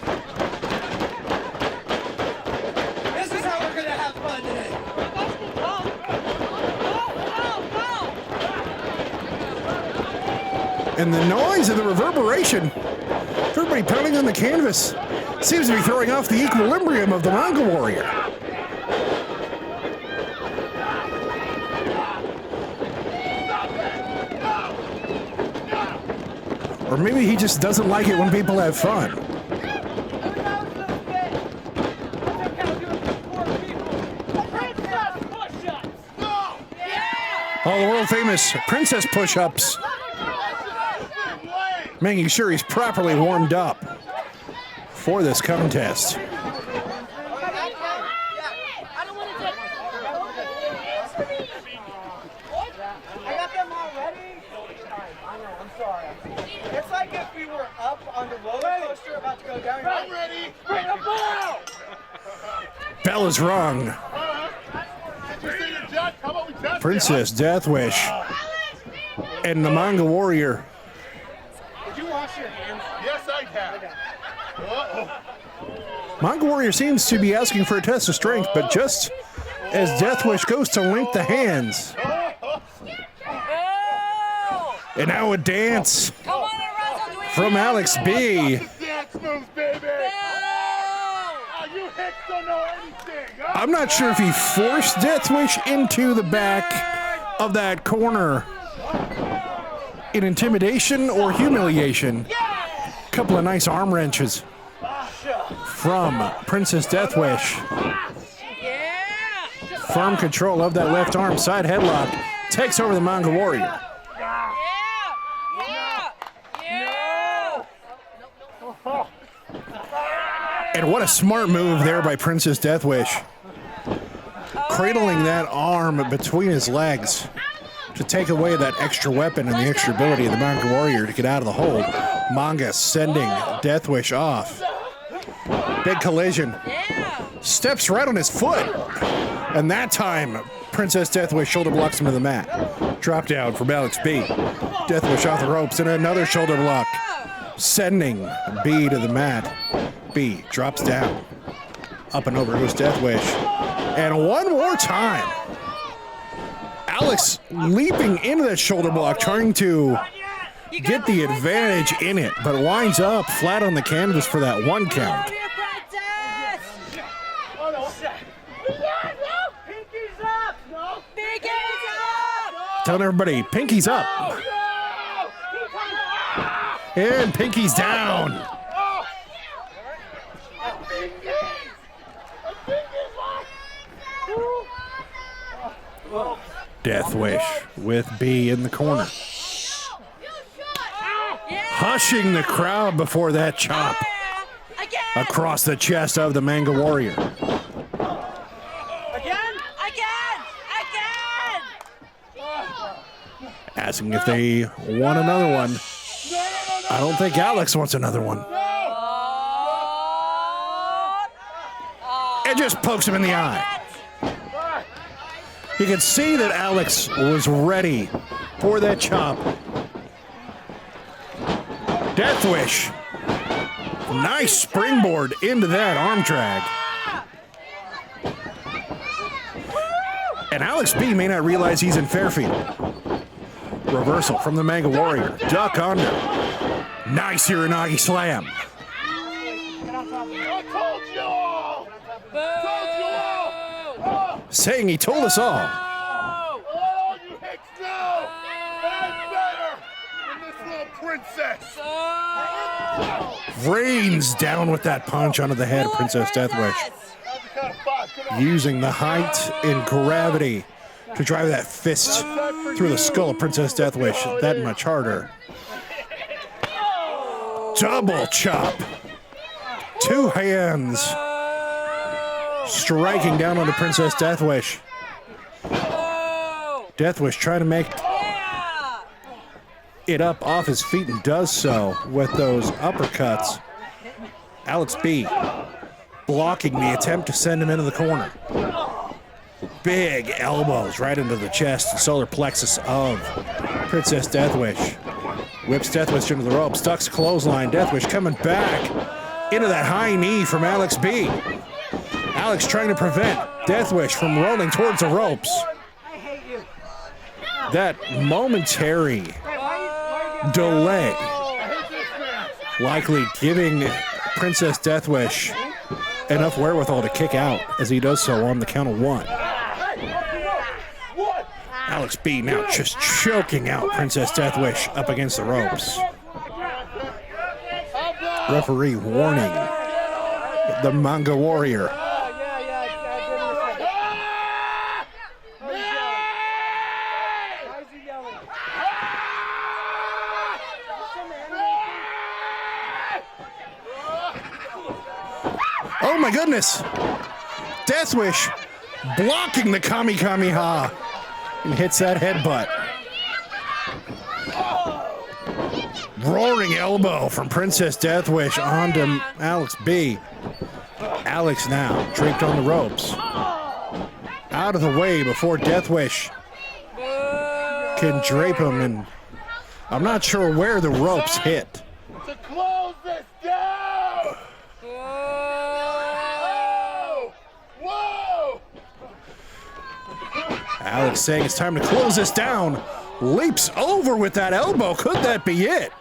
This is how we're gonna have fun today. And the noise and the reverberation, everybody pounding on the canvas, seems to be throwing off the equilibrium of the Manga Warrior. Or maybe he just doesn't like it when people have fun. All the world famous princess push-ups. Making sure he's properly warmed up for this contest. I got them all ready. I know, I'm sorry. It's like if we were up on the roller coaster about to go down. I'm ready. Bring the ball! Bell is wrong. Princess Deathwish and the Manga Warrior. Did you wash your hands? Yes, I have. Uh-oh. Manga Warrior seems to be asking for a test of strength, but just as Deathwish goes to link the hands. And now a dance Come on and wrestle, Dwayne. from Alex B. Dance moves, baby. Oh, you hicks don't know anything. Huh? I'm not sure if he forced Deathwish into the back of that corner in intimidation or humiliation. A couple of nice arm wrenches from Princess Deathwish. Yeah. Firm control of that left arm, side headlock, takes over the Manga Warrior. Yeah. Yeah. Yeah. And what a smart move there by Princess Deathwish. Cradling that arm between his legs. to take away that extra weapon and the extra ability of the Manga Warrior to get out of the hold. Manga sending Deathwish off. Big collision. Steps right on his foot. And that time, Princess Deathwish shoulder blocks him to the mat. Drop down from Alex B. Deathwish off the ropes and another shoulder block. Sending B to the mat. B drops down. Up and over goes Deathwish. And one more time. Alex leaping into that shoulder block, trying to get the advantage in it, but winds up flat on the canvas for that one count. Telling everybody, pinky's up. And pinky's down. Deathwish with B in the corner. Hushing the crowd before that chop across the chest of the Manga Warrior. Asking if they want another one. I don't think Alex wants another one. It just pokes him in the eye. You can see that Alex was ready for that chop. Deathwish. Nice springboard into that arm drag. And Alex B may not realize he's in Fairfield. Reversal from the Manga Warrior. Duck under. Nice Hiranagi slam. I told you all! Saying he told us all. Oh, you hicks know! I'm better than this little princess! Rains down with that punch onto the head of Princess Deathwish. Using the height and gravity to drive that fist through the skull of Princess Deathwish that much harder. Double chop. Two hands striking down onto Princess Deathwish. Deathwish trying to make it up off his feet and does so with those uppercuts. Alex B blocking the attempt to send him into the corner. Big elbows right into the chest and solar plexus of Princess Deathwish. Whips Deathwish into the ropes, ducks clothesline. Deathwish coming back into that high knee from Alex B. Alex trying to prevent Deathwish from rolling towards the ropes. That momentary delay likely giving Princess Deathwish enough wherewithal to kick out as he does so on the count of one. Alex B now just choking out Princess Deathwish up against the ropes. Referee warning the Manga Warrior. Oh my goodness! Deathwish blocking the Kami-Kami-Ha and hits that headbutt. Roaring elbow from Princess Deathwish onto Alex B. Alex now draped on the ropes. Out of the way before Deathwish can drape him, and I'm not sure where the ropes hit. To close this down! Whoa! Alex saying it's time to close this down. Leaps over with that elbow. Could that be it?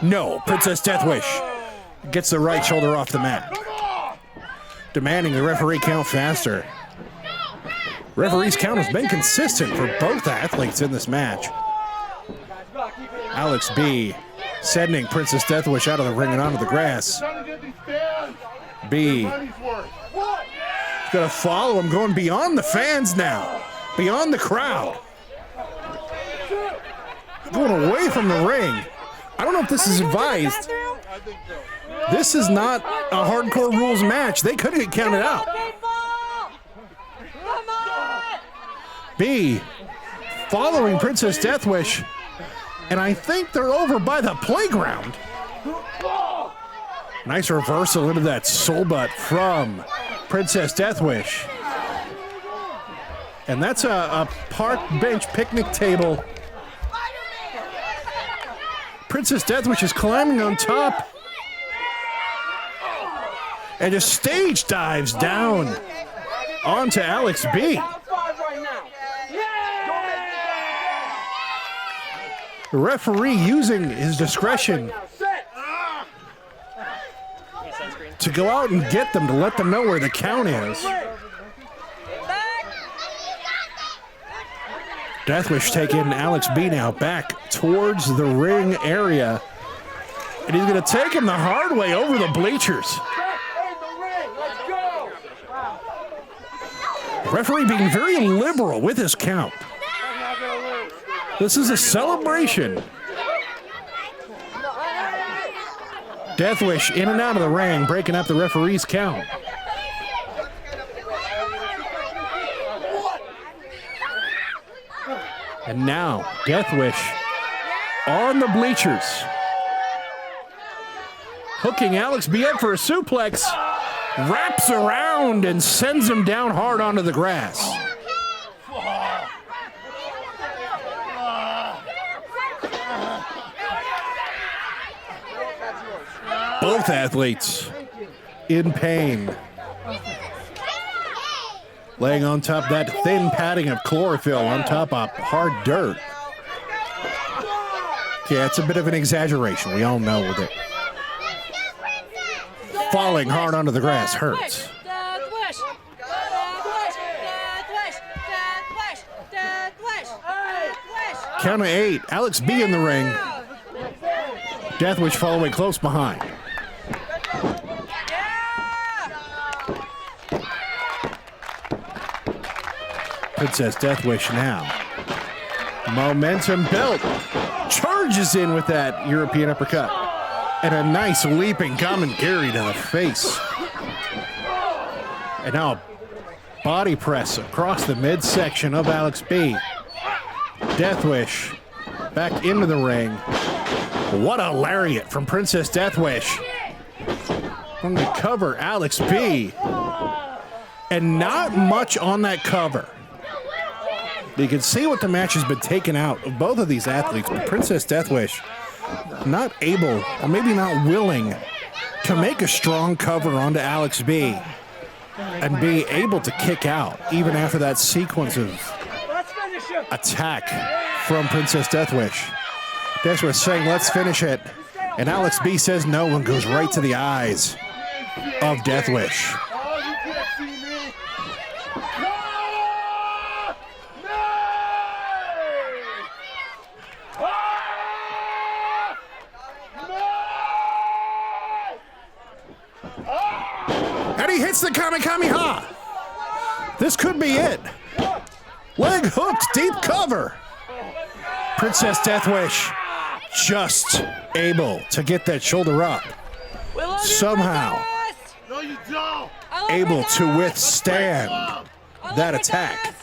No. Princess Deathwish gets the right shoulder off the mat. Demanding the referee count faster. Referee's count has been consistent for both athletes in this match. Alex B sending Princess Deathwish out of the ring and onto the grass. B is going to follow him, going beyond the fans now. Beyond the crowd. Going away from the ring. I don't know if this is advised. This is not a hardcore rules match. They could get counted out. B following Princess Deathwish, and I think they're over by the playground. Nice reversal into that soul butt from Princess Deathwish. And that's a park bench picnic table. Princess Deathwish is climbing on top and just stage dives down onto Alex B. The referee using his discretion to go out and get them, to let them know where the count is. Deathwish taking Alex B now back towards the ring area. And he's going to take him the hard way over the bleachers. Referee being very liberal with his count. This is a celebration. Deathwish in and out of the ring, breaking up the referee's count. And now, Deathwish on the bleachers. Hooking Alex B up for a suplex. Wraps around and sends him down hard onto the grass. Both athletes in pain. Laying on top of that thin padding of chlorophyll on top of hard dirt. Yeah, it's a bit of an exaggeration. We all know with it. Falling hard onto the grass hurts. Count of 8. Alex B in the ring. Deathwish following close behind. Princess Deathwish now. Momentum built. Charges in with that European uppercut. And a nice leaping commentary to the face. And now a body press across the midsection of Alex B. Deathwish back into the ring. What a lariat from Princess Deathwish. From the cover, Alex B. And not much on that cover. You can see what the match has been taken out of both of these athletes, but Princess Deathwish not able, or maybe not willing, to make a strong cover onto Alex B and be able to kick out even after that sequence of attack from Princess Deathwish. Deathwish saying, let's finish it. And Alex B says no and goes right to the eyes of Deathwish. And he hits the Kamehameha. This could be it. Leg hooked, deep cover. Princess Deathwish just able to get that shoulder up. Somehow able to withstand that attack.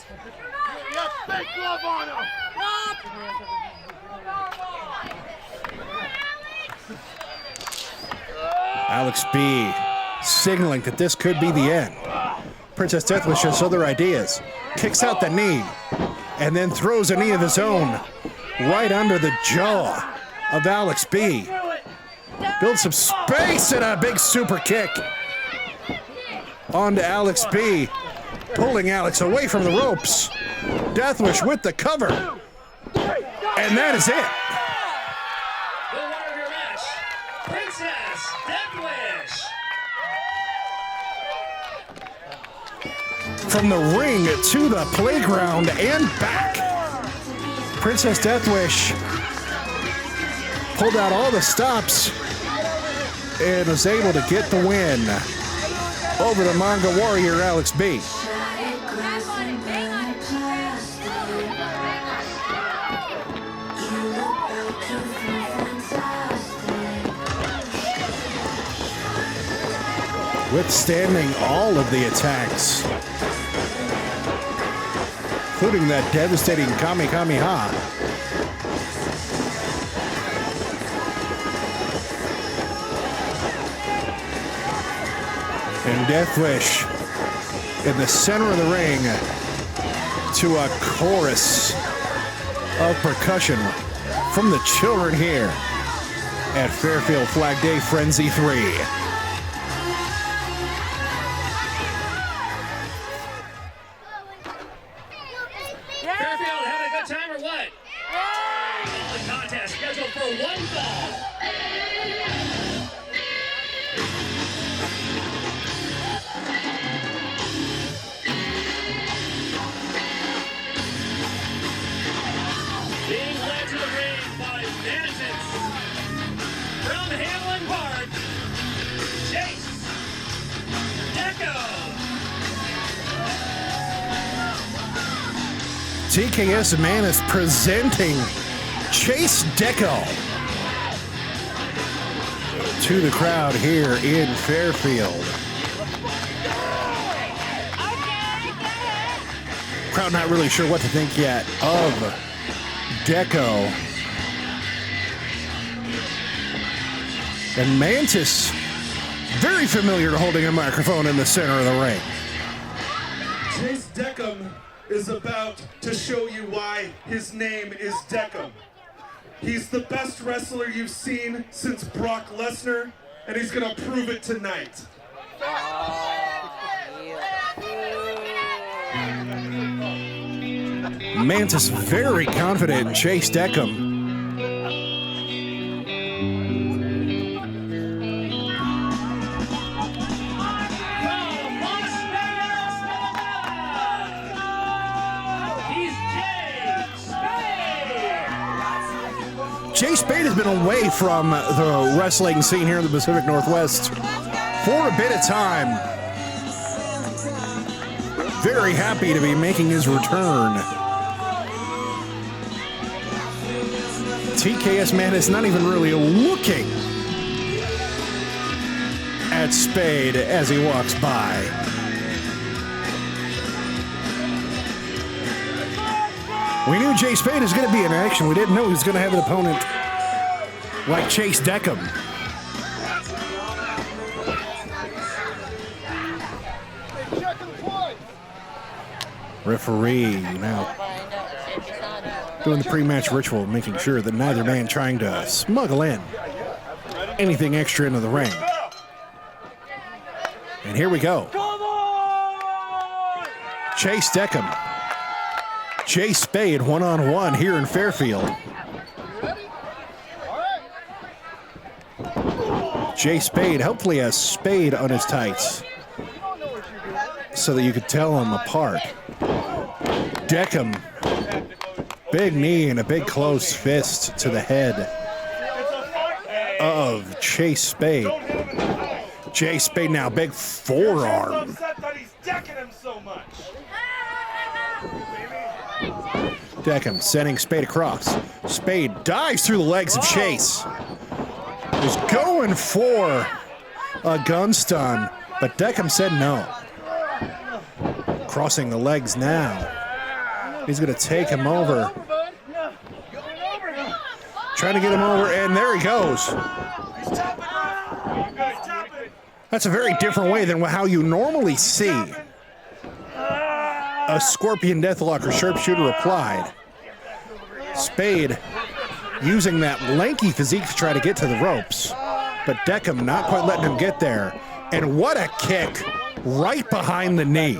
Alex B signaling that this could be the end. Princess Deathwish has other ideas. Kicks out the knee and then throws a knee of his own right under the jaw of Alex B. Builds some space and a big super kick onto Alex B. Pulling Alex away from the ropes. Deathwish with the cover. And that is it. The winner of your match, Princess Deathwish. From the ring to the playground and back. Princess Deathwish pulled out all the stops and was able to get the win over the Manga warrior Alex B. Withstanding all of the attacks including that devastating Kamehameha. And Deathwish in the center of the ring to a chorus of percussion from the children here at Fairfield Flag Day Frenzy 3. Fairfield having a good time or what? The contest scheduled for one fall. Being led to the ring by Mantis from Hamlin Park, Chase Deco. TKs-Mantis presenting Chase Deco to the crowd here in Fairfield. Crowd not really sure what to think yet of Deco. And Mantis, very familiar to holding a microphone in the center of the ring. Chase Deckham is about to show you why his name is Deckham. He's the best wrestler you've seen since Brock Lesnar, and he's gonna prove it tonight. Mantis very confident in Chase Deckham. Jay Spade has been away from the wrestling scene here in the Pacific Northwest for a bit of time. Very happy to be making his return. TKs-Mantis not even really looking at Spade as he walks by. We knew Jay Spade was going to be in action. We didn't know he was going to have an opponent like Chase Deckham. Referee now doing the pre-match ritual, making sure that neither man trying to smuggle in anything extra into the ring. And here we go. Chase Deckham, Jay Spade one-on-one here in Fairfield. Jay Spade hopefully has Spade on his tights so that you could tell them apart. Deckham, big knee and a big close fist to the head of Chase Spade. Jay Spade now, big forearm. Deckham sending Spade across. Spade dives through the legs of Chase. Was going for a gun stun, but Deckham said no. Crossing the legs now. He's going to take him over. Trying to get him over, and there he goes. That's a very different way than how you normally see a Scorpion Deathlock or Sharpshooter applied. Spade using that lanky physique to try to get to the ropes, but Deckham not quite letting him get there. And what a kick right behind the knee.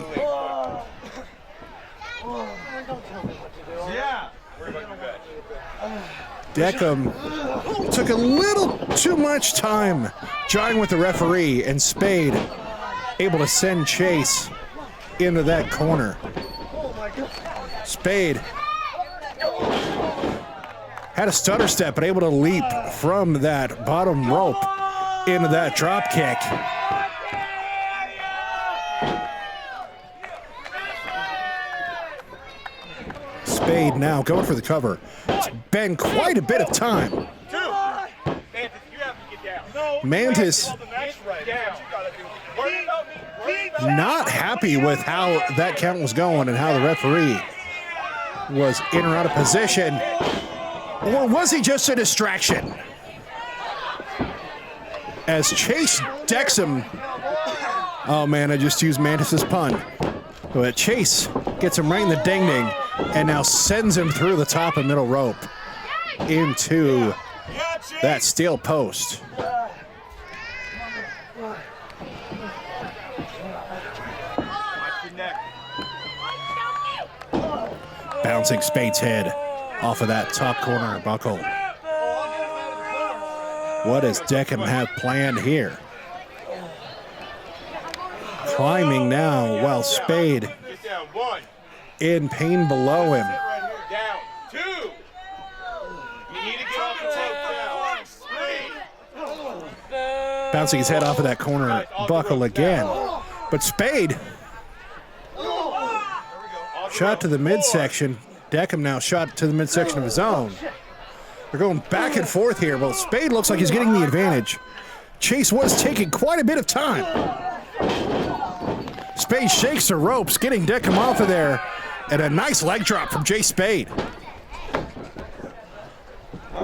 Deckham took a little too much time jawing with the referee, and Spade able to send Chase into that corner. Spade had a stutter step, but able to leap from that bottom rope into that drop kick. Spade now going for the cover. It's been quite a bit of time. Mantis not happy with how that count was going and how the referee was in or out of position. Or was he just a distraction? As Chase decks him. Oh man, I just used Mantis's pun. But Chase gets him right in the ding-ding and now sends him through the top and middle rope into that steel post. Bouncing Spade's head off of that top corner buckle. What does Deckham have planned here? Climbing now while Spade in pain below him. Down. 2. You need to get off the tape. 3. Bouncing his head off of that corner buckle again. But Spade shot to the midsection. Deckham now shot to the midsection of his own. They're going back and forth here. Well, Spade looks like he's getting the advantage. Chase was taking quite a bit of time. Spade shakes the ropes, getting Deckham off of there. And a nice leg drop from Jay Spade.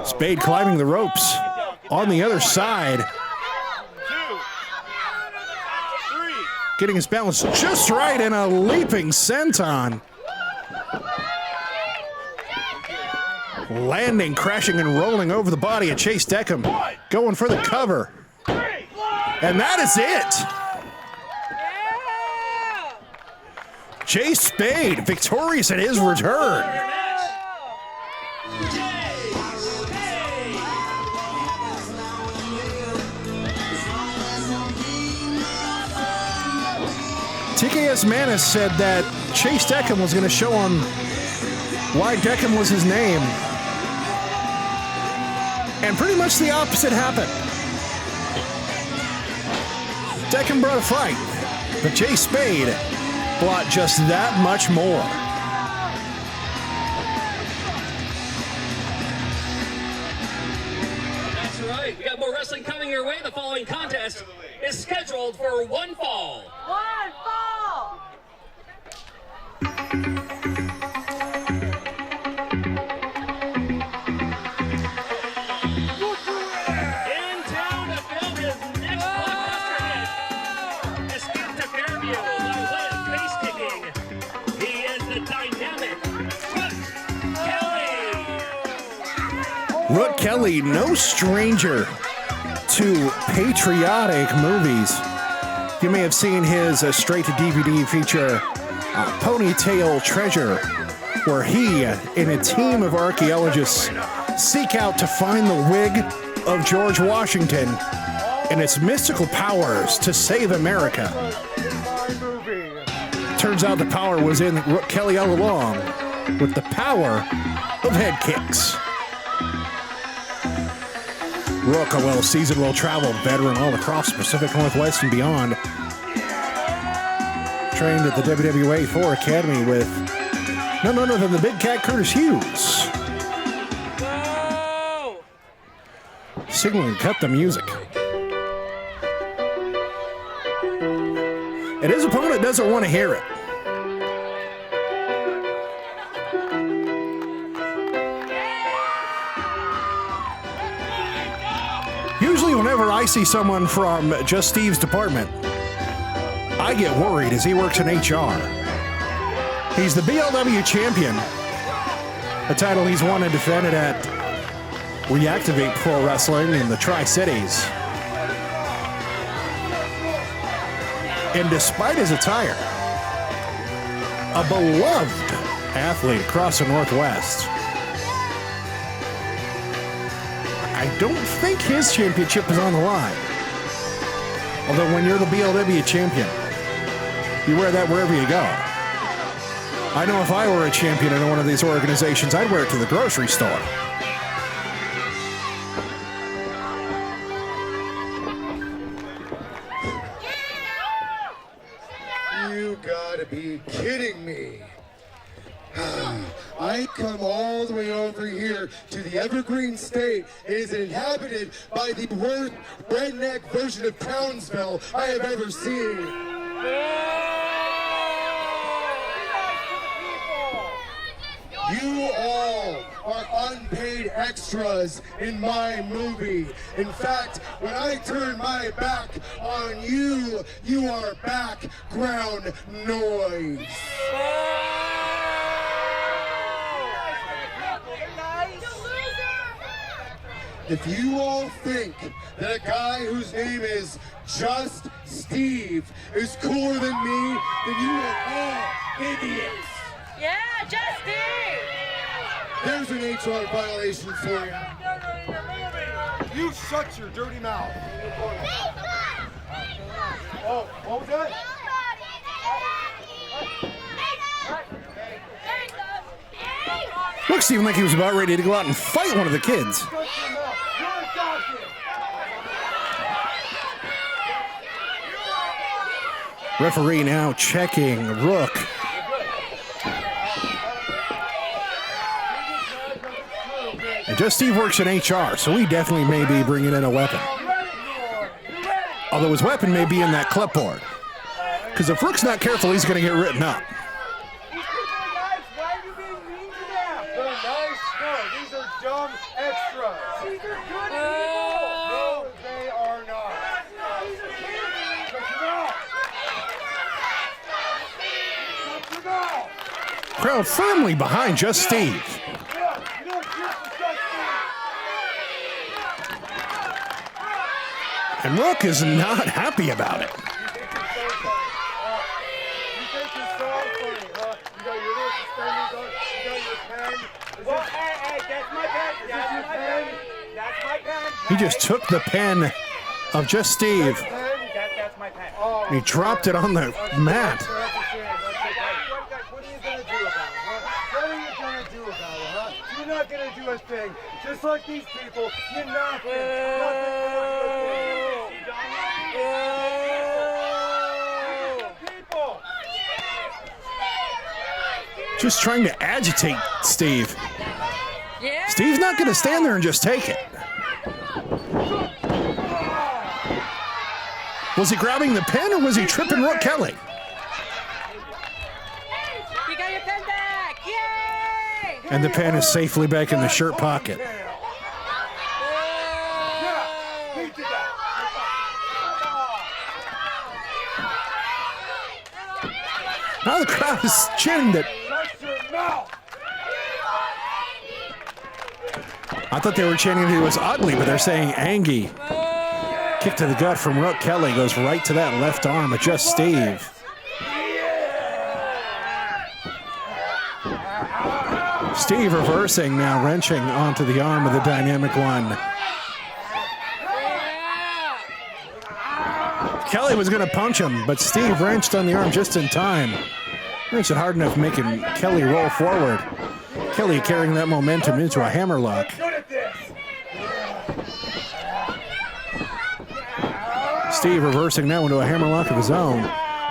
Spade climbing the ropes on the other side. 2. 3. Getting his balance just right and a leaping senton. Landing, crashing, and rolling over the body of Chase Deckham. Going for the cover. And that is it. Jay Spade victorious at his return. TKs-Mantis said that Chase Deckham was going to show him why Deckham was his name. And pretty much the opposite happened. Deckham brought a fight, but Jay Spade brought just that much more. That's right. We got more wrestling coming your way. The following contest is scheduled for one fall. One fall. In town to film his next blockbuster hit. Escape to Fairfield by way of face kicking. He is the dynamic Rook Kelly. Rook Kelly, no stranger to patriotic movies. You may have seen his straight-to-DVD feature, Ponytail Treasure, where he and a team of archaeologists seek out to find the wig of George Washington and its mystical powers to save America. Turns out the power was in Rook Kelly all along, with the power of head kicks. Rook, a well-seasoned, well-traveled veteran all across the Pacific Northwest and beyond. Trained at the WWA 4 Academy with none other than the Big Cat Curtis Hughes. Signaling cut the music. And his opponent doesn't want to hear it. Usually whenever I see someone from Just Steve's department, I get worried as he works in HR. He's the BLW champion, a title he's won and defended at Reactivate Pro Wrestling in the Tri-Cities. And despite his attire, a beloved athlete across the Northwest, I don't think his championship is on the line. Although when you're the BLW champion, you wear that wherever you go. I know if I were a champion in one of these organizations, I'd wear it to the grocery store. You gotta be kidding me. I come all the way over here to the Evergreen State. It is inhabited by the worst redneck version of Townsville I have ever seen. You need extras in my movie. In fact, when I turn my back on you, you are background noise. If you all think that a guy whose name is Just Steve is cooler than me, then you are all idiots. Yeah, Just Steve. There's an HR violation for you. You shut your dirty mouth. Oh, what was that? Looks even like he was about ready to go out and fight one of the kids. Referee now checking Rook. And Just Steve works in HR, so he definitely may be bringing in a weapon. Although his weapon may be in that clipboard. Because if Rook's not careful, he's going to get written up. These people are nice. Why are you being mean to them? They're nice? No, these are dumb extras. These are good people. No, they are not. These are kids. Shut your mouth. Shut your mouth. Crowd firmly behind Just Steve. Yeah, you don't disrespect me. And Rook is not happy about it. You think you're so funny, huh? You got your little suspenders on, you got your pen. Well, hey, that's my pen. That's my pen. That's my pen. He just took the pen of Just Steve That's my pen. and he dropped it on the mat. What are you gonna do about it, huh? What are you gonna do about it, huh? You're not gonna do a thing. Just like these people, you're nothing. People. Just trying to agitate Steve. Yeah. Steve's not going to stand there and just take it. Was he grabbing the pen or was he tripping Rook Kelly? You got your pen back. Yay! And the pen is safely back in the shirt pocket. Now the crowd is cheering it. I thought they were chanting that he was ugly, but they're saying Angie. Kick to the gut from Rook Kelly goes right to that left arm of Just Steve. Steve reversing now, wrenching onto the arm of the dynamic one. Kelly was going to punch him, but Steve wrenched on the arm just in time. Wrenched it hard enough, making Kelly roll forward. Kelly carrying that momentum into a hammerlock. Steve reversing now into a hammerlock of his own.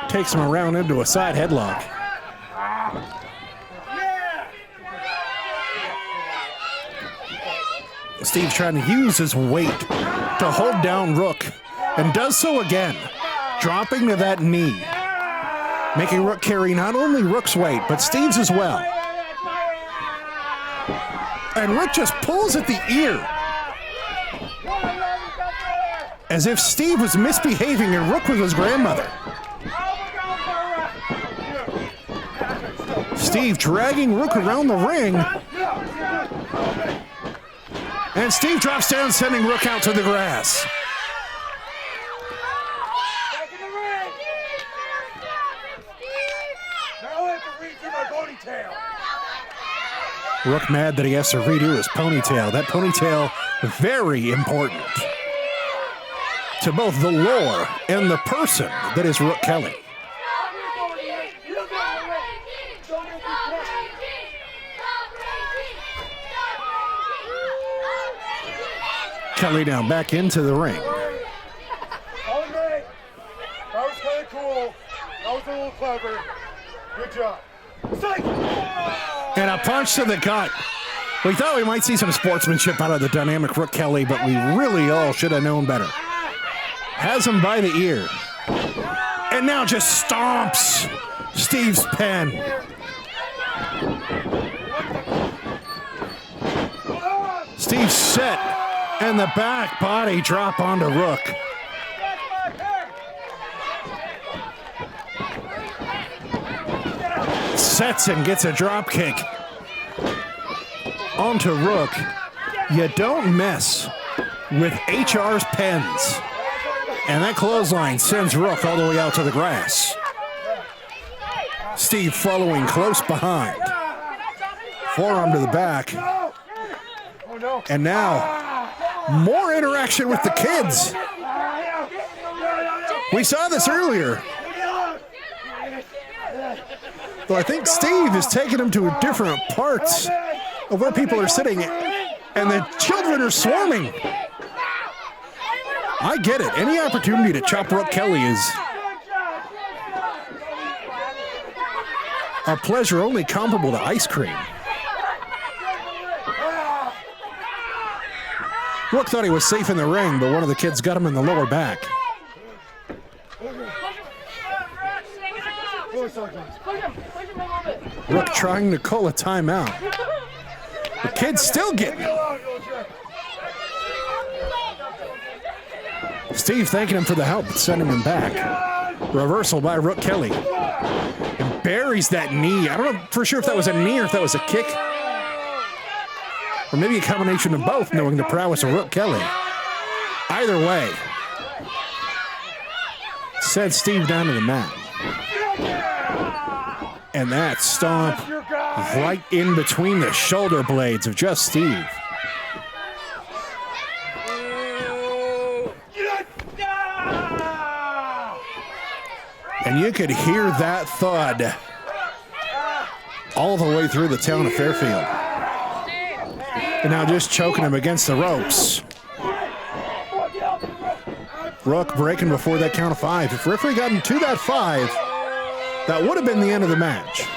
Takes him around into a side headlock. Steve trying to use his weight to hold down Rook, and does so again, dropping to that knee, making Rook carry not only Rook's weight, but Steve's as well. And Rook just pulls at the ear, as if Steve was misbehaving and Rook was his grandmother. Steve dragging Rook around the ring, and Steve drops down, sending Rook out to the grass. Rook mad that he has to redo his ponytail. That ponytail, very important to both the lore and the person that is Rook Kelly. Kelly now back into the ring. Okay, that was kind of cool. That was a little clever. Good job. And a punch to the gut. We thought we might see some sportsmanship out of the dynamic Rook Kelly, but we really all should have known better. Has him by the ear. And now just stomps Steve's pen. set, and the back body drop onto Rook. Sets and gets a drop kick onto Rook. You don't mess with HR's pens. And that clothesline sends Rook all the way out to the grass. Steve following close behind. Forearm to the back. And now, more interaction with the kids. We saw this earlier. Though I think Steve is taking them to different parts of where people are sitting, and the children are swarming. I get it. Any opportunity to chop Rook Kelly is a pleasure only comparable to ice cream. Rook thought he was safe in the ring, but one of the kids got him in the lower back. Rook trying to call a timeout. The kid's still getting it. Steve thanking him for the help, sending him back. Reversal by Rook Kelly. And buries that knee. I don't know for sure if that was a knee or if that was a kick. Or maybe a combination of both, knowing the prowess of Rook Kelly. Either way, sent Steve down to the mat. And that stomp right in between the shoulder blades of just Steve. And you could hear that thud all the way through the town of Fairfield. And now just choking him against the ropes. Rook breaking before that count of 5. If referee got him to that 5, that would have been the end of the match.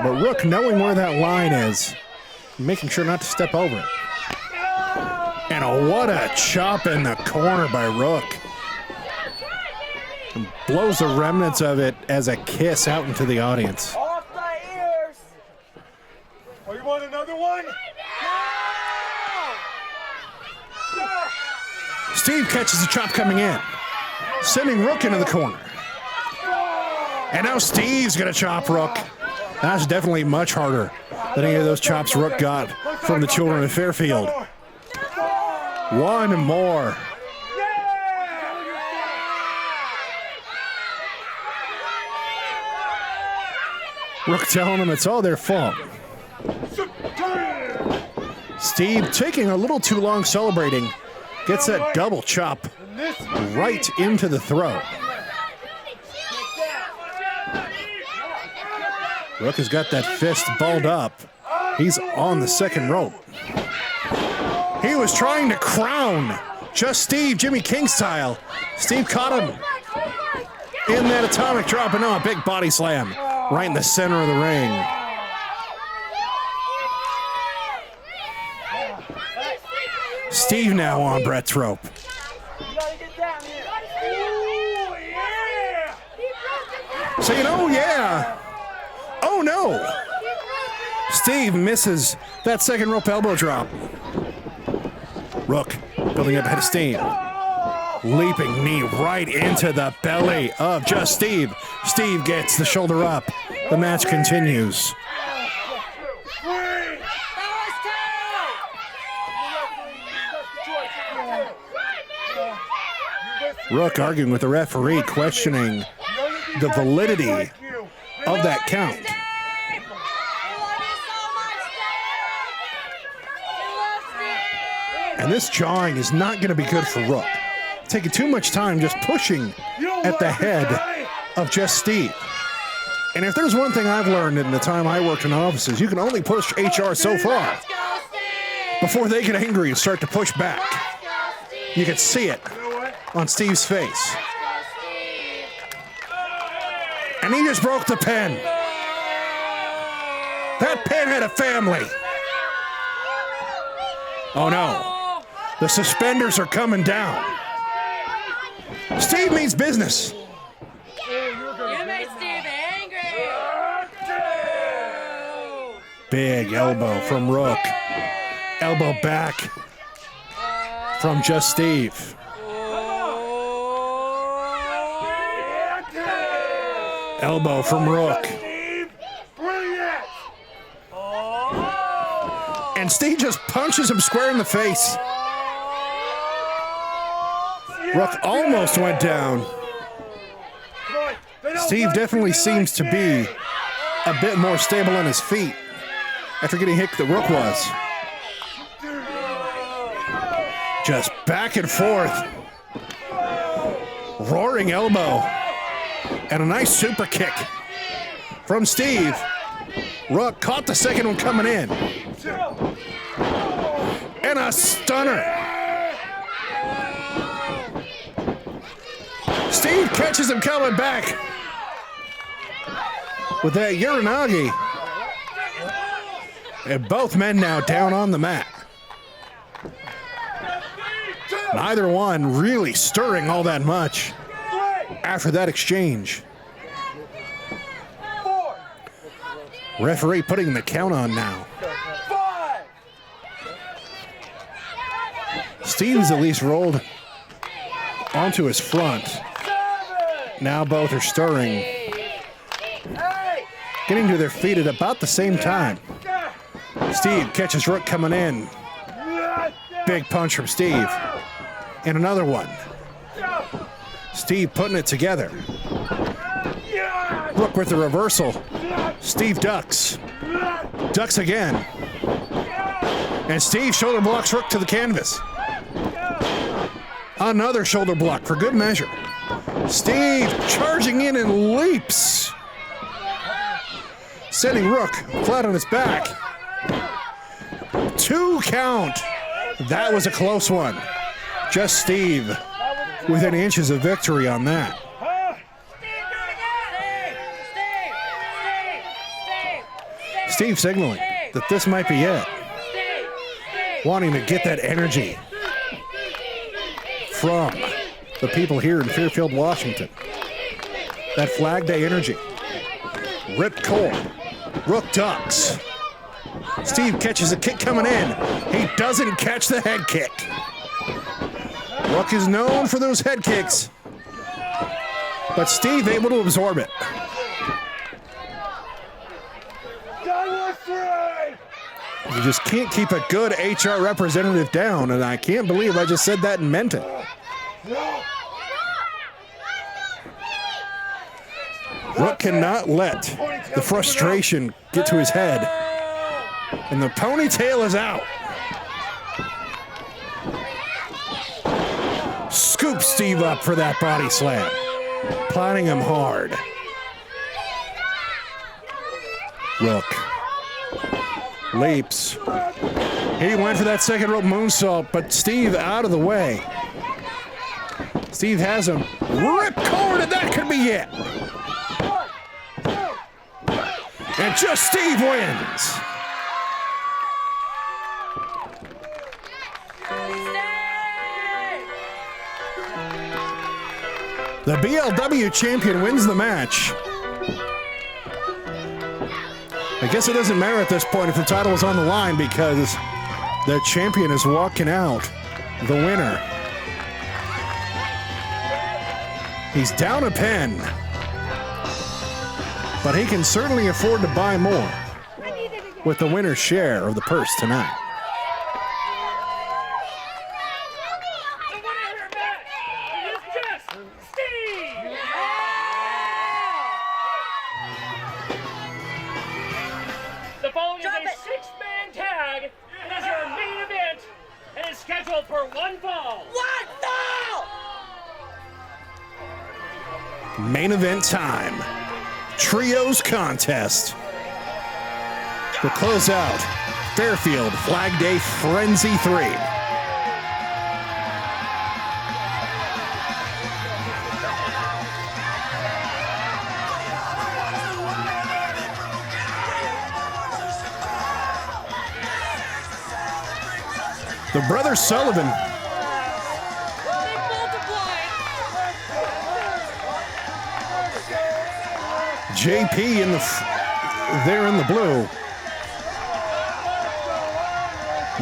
But Rook, knowing where that line is, making sure not to step over it. And what a chop in the corner by Rook. And blows the remnants of it as a kiss out into the audience. Off my ears. Oh, you want another one? Steve catches the chop coming in, sending Rook into the corner. And now Steve's gonna chop Rook. That's definitely much harder than any of those chops Rook got from the children of Fairfield. One more. Rook telling them it's all their fault. Steve taking a little too long celebrating. Gets that double chop right into the throat. Rook has got that fist balled up. He's on the second rope. He was trying to crown just Steve, Jimmy King style. Steve caught him in that atomic drop, and now a big body slam right in the center of the ring. Steve now on Brett's rope. Saying, oh yeah. Oh no. Steve misses that second rope elbow drop. Rook building up ahead of steam. Leaping knee right into the belly of just Steve. Steve gets the shoulder up. The match continues. Rook arguing with the referee, questioning the validity of that count. And this jawing is not going to be good for Rook. Taking too much time just pushing at the head of just Steve. And if there's one thing I've learned in the time I worked in offices, you can only push HR so far before they get angry and start to push back. You can see it on Steve's face. And he just broke the pen. That pen had a family. Oh no. The suspenders are coming down. Steve means business. You made Steve angry. Big elbow from Rook. Elbow back from Just Steve. Elbow from Rook. And Steve just punches him square in the face. Rook almost went down. Steve definitely seems to be a bit more stable on his feet after getting hit that Rook was. Just back and forth. Roaring elbow. And a nice super kick from Steve. Rook caught the second one coming in. And a stunner. Steve catches him coming back with that Uranagi. And both men now down on the mat. Neither one really stirring all that much after that exchange. Referee putting the count on now. Steve's at least rolled onto his front. Now both are stirring. Getting to their feet at about the same time. Steve catches Rook coming in. Big punch from Steve. And another one. Steve putting it together. Rook with the reversal. Steve ducks. Ducks again. And Steve shoulder blocks Rook to the canvas. Another shoulder block for good measure. Steve charging in and leaps. Sending Rook flat on his back. 2 count. That was a close one. Just Steve within inches of victory on that. Steve signaling that this might be it. Wanting to get that energy from the people here in Fairfield, Washington. That Flag Day energy. Ripped core. Rook ducks. Steve catches a kick coming in. He doesn't catch the head kick. Rook is known for those head kicks. But Steve able to absorb it. You just can't keep a good HR representative down, and I can't believe I just said that and meant it. Rook cannot let the frustration get to his head. And the ponytail is out. Scoop Steve up for that body slam. Planting him hard. Rook leaps. He went for that second rope moonsault, but Steve out of the way. Steve has him rip cord, and that could be it. And just Steve wins. The BLW champion wins the match. I guess it doesn't matter at this point if the title is on the line because the champion is walking out the winner. He's down a pen, but he can certainly afford to buy more with the winner's share of the purse tonight. The following is a 6-man tag. It is your main event and is scheduled for 1 fall. Main event time. Trios contest. To close out Fairfield Flag Day Frenzy 3. The brothers Sullivan JP in the there in the blue,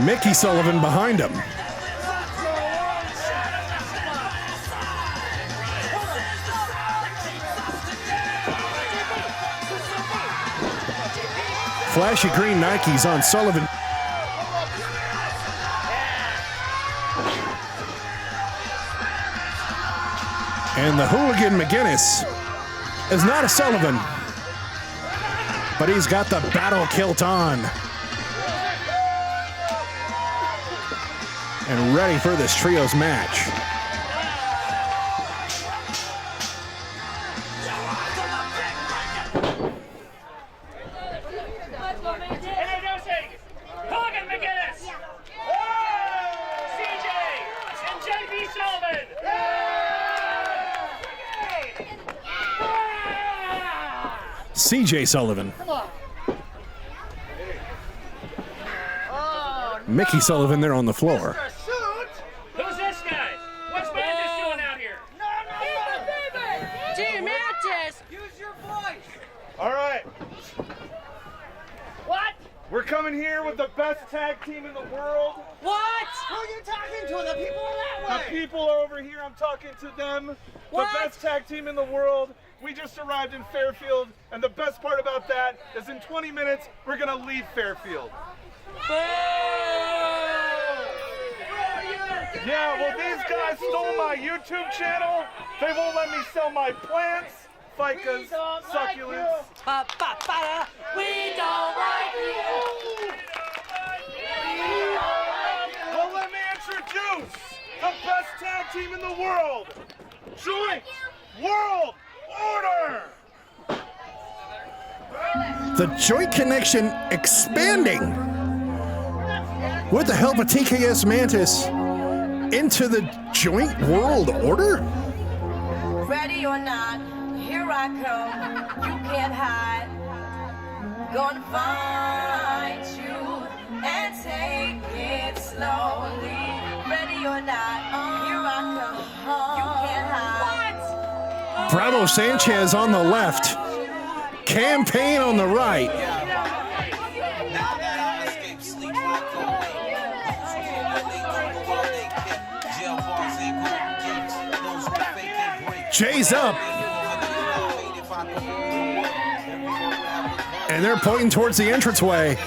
Mickey Sullivan behind him. Flashy green Nikes on Sullivan. And the Hooligan McGuinness is not a Sullivan, but he's got the battle kilt on. And ready for this trios match. Hooligan McGuinness, CJ, and JB Sullivan. CJ Sullivan. Mickey Sullivan there on the floor. Who's this guy? What's Mantis doing out here? Gee, Mantis! Use your voice. All right, What? we're coming here with the best tag team in the world. What? Who are you talking to? The people are that The way. people are over here. I'm talking to them. What? The best tag team in the world. We just arrived in Fairfield, and the best part about that is in 20 minutes, we're going to leave Fairfield. Yeah, well, these guys stole my YouTube channel. They won't let me sell my plants, ficus, succulents. Ba-ba-ba-da. We don't like you. Well, let me introduce the best tag team in the world. Joint World Order! The joint connection expanding with the help of TKs-Mantis into the joint world order? Ready or not, here I come. You can't hide. Gonna find you and take it slowly. Ready or not, here I come. You can't hide. Bravo Sanchez on the left. Campaign on the right. Jay's up. And they're pointing towards the entranceway.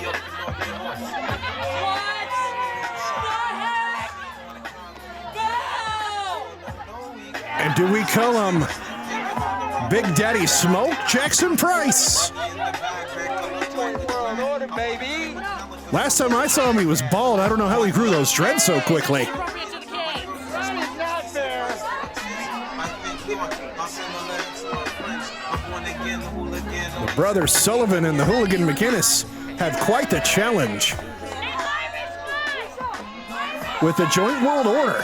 And do we call him Big Daddy Smoke Jackson Price? Last time I saw him, he was bald. I don't know how he grew those dreads so quickly. The brothers Sullivan and the Hooligan McGuinness have quite the challenge with the joint world order,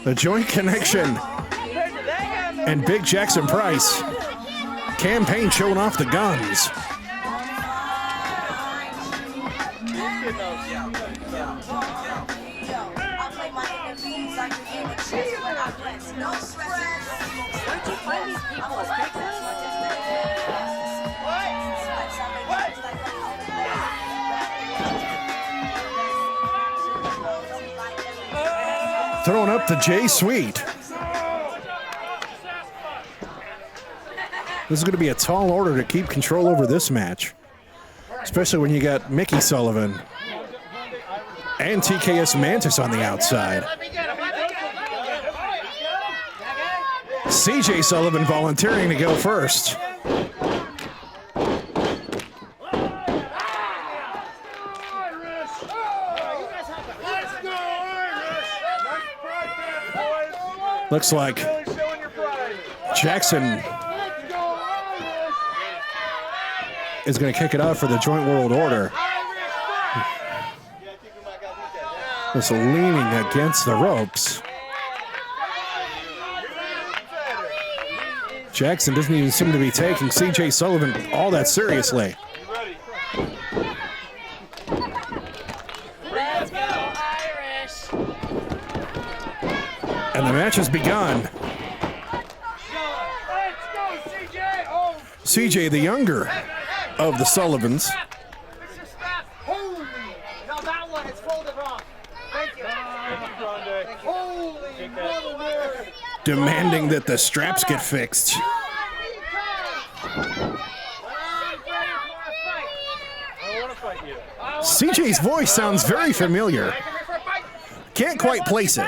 the joint connection, and Big Jackson Price. Campaign showing off the guns. Throwing up the J Suite. This is going to be a tall order to keep control over this match, especially when you got Mickey Sullivan and TKs-Mantis on the outside. CJ Sullivan volunteering to go first. Looks like Jackson is going to kick it out for the joint world order. Just leaning against the ropes. Jackson doesn't even seem to be taking CJ Sullivan all that seriously. Let's go, Irish. And the match has begun. Let's go, CJ. Oh, CJ, the younger of the Sullivans. holy. Now demanding that the straps get fixed. CJ's voice sounds very familiar. Can't quite place it.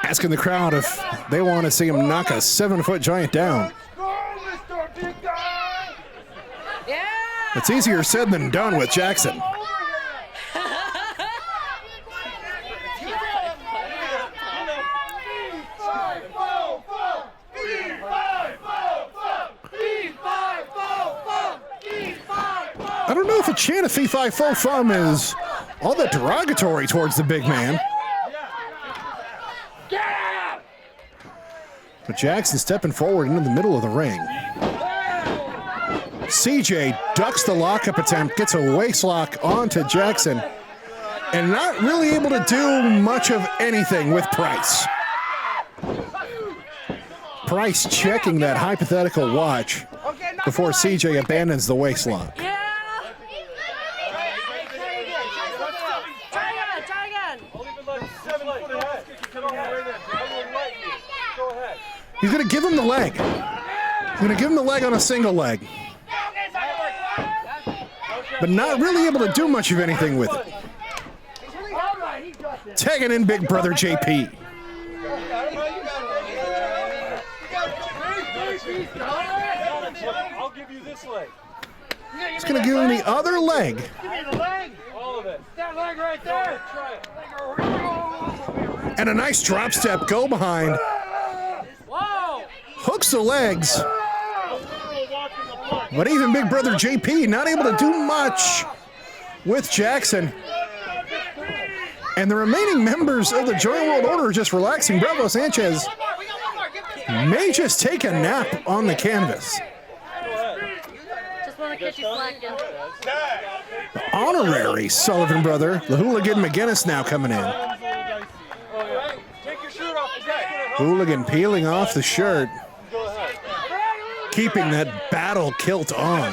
Asking the crowd if they want to see him knock a 7-foot giant down. It's easier said than done with Jackson. I don't know if a chant of fee-fi-fo-fum is all that derogatory towards the big man. But Jackson stepping forward into the middle of the ring. CJ ducks the lockup attempt, gets a waist lock onto Jackson, and not really able to do much of anything with Price. Price checking that hypothetical watch before CJ abandons the waist lock. He's going to give him the leg. He's going to give him the leg on a single leg. But not really able to do much of anything with it. Tagging in Big Brother JP. I'll give you this leg. He's going to give him the other leg. Give me the leg. All of it. That leg right there. Try it. And a nice drop step, go behind. Hooks the legs. But even Big Brother JP not able to do much with Jackson. And the remaining members of the Joint World Order just relaxing. Bravo Sanchez may just take a nap on the canvas. Just want to catch you slacking. The honorary Sullivan brother, the Hooligan McGuinness, now coming in. Hooligan peeling off the shirt, keeping that battle kilt on.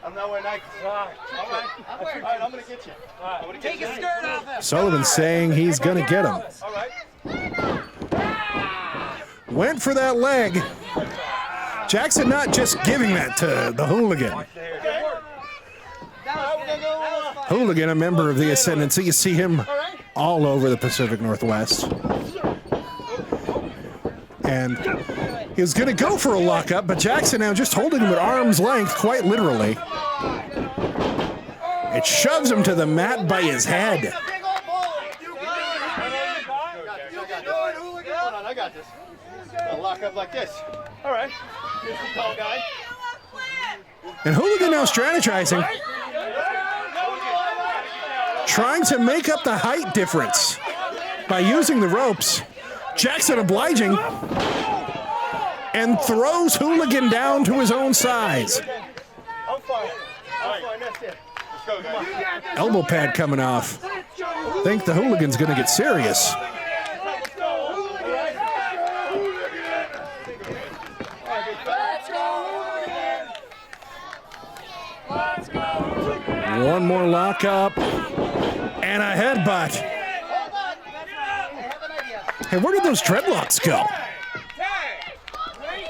I'm not wearing Nikes. All right, I'm going to get you. Take your skirt off him. Sullivan saying he's going to get him. All right. Went for that leg. Jackson not just giving that to the Hooligan. Hooligan, a member of the Ascendancy. You see him all over the Pacific Northwest. And he was going to go for a lockup, but Jackson now just holding him at arm's length, quite literally. It shoves him to the mat by his head. I got this. I'll lock up like this. All right. Here's the tall guy. And Hooligan now strategizing, trying to make up the height difference by using the ropes. Jackson obliging and throws Hooligan down to his own size. I'm fine. That's it. Let's go, guys. Elbow pad coming off. Think the Hooligan's going to get serious. One more lockup and a headbutt. Hey, where did those dreadlocks go?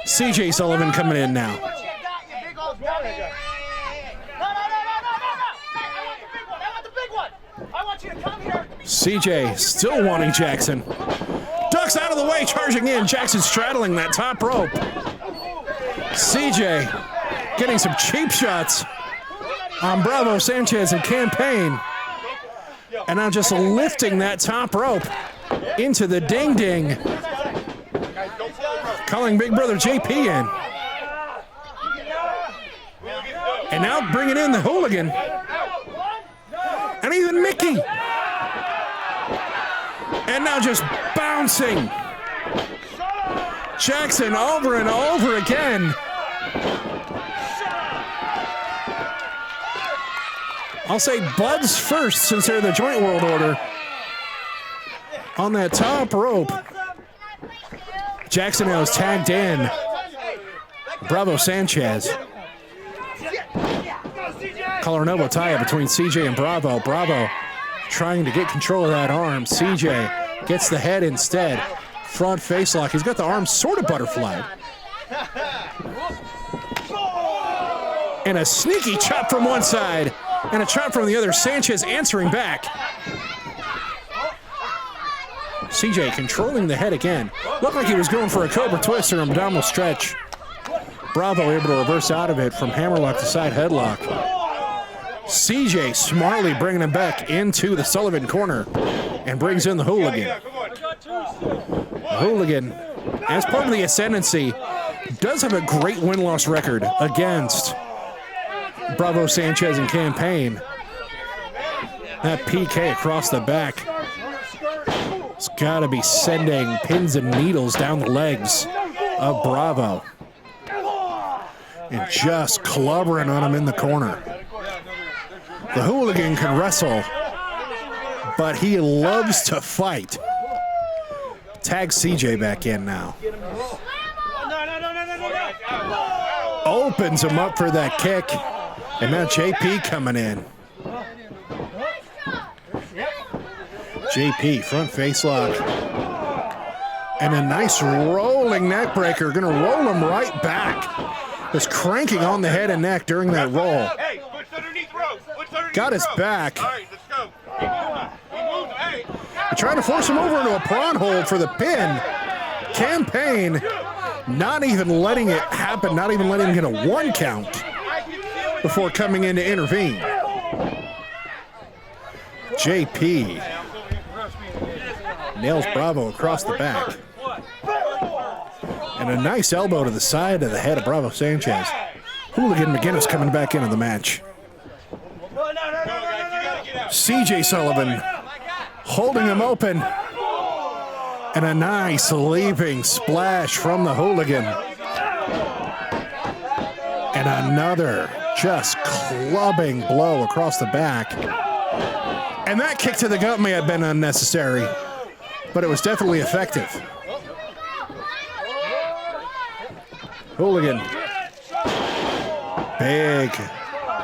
CJ Sullivan coming in now. CJ still wanting Jackson. Ducks out of the way, charging in. Jackson straddling that top rope. CJ getting some cheap shots on Bravo Sanchez and Campaign. And now just lifting that top rope into the ding-ding. Calling Big Brother JP in. And now bringing in the Hooligan. And even Mickey. And now just bouncing. Jackson over and over again. I'll say Bud's first since they're the Joint World Order. On that top rope. Jackson now is tagged in. Bravo Sanchez. Collar and elbow tie between CJ and Bravo. Bravo trying to get control of that arm. CJ gets the head instead. Front face lock. He's got the arm sort of butterfly. And a sneaky chop from one side and a chop from the other. Sanchez answering back. CJ controlling the head again. Looked like he was going for a cobra twist or an abdominal stretch. Bravo able to reverse out of it from hammerlock to side headlock. CJ smartly bringing him back into the Sullivan corner and brings in the Hooligan. The Hooligan, as part of the Ascendancy, does have a great win-loss record against Bravo, Sanchez, and Campaign. That PK across the back. It's got to be sending pins and needles down the legs of Bravo. And just clobbering on him in the corner. The Hooligan can wrestle, but he loves to fight. Tag CJ back in now. Opens him up for that kick. And now JP coming in. JP, front face lock. And a nice rolling neck breaker. Gonna roll him right back. Just cranking on the head and neck during that roll. Hey, push underneath rope. Push underneath Got his rope. back. All right, let's go. He moved. Hey. They're trying to force him over into a prawn hold for the pin. Campaign not even letting it happen, not even letting him get a 1 count before coming in to intervene. JP nails Bravo across the back. And a nice elbow to the side of the head of Bravo Sanchez. Hooligan McGuinness coming back into the match. CJ Sullivan holding him open. And a nice leaping splash from the Hooligan. And another just clubbing blow across the back. And that kick to the gut may have been unnecessary, but it was definitely effective. Hooligan. Big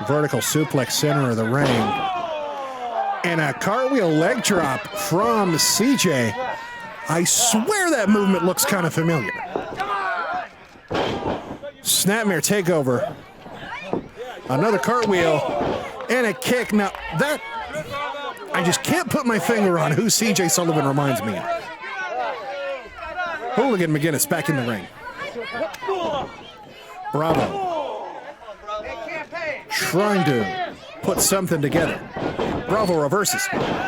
vertical suplex center of the ring. And a cartwheel leg drop from CJ. I swear that movement looks kind of familiar. Snapmare takeover. Another cartwheel and a kick. Now that, I just can't put my finger on who CJ Sullivan reminds me of. Hooligan McGuinness back in the ring. Bravo. Trying to put something together. Bravo reverses.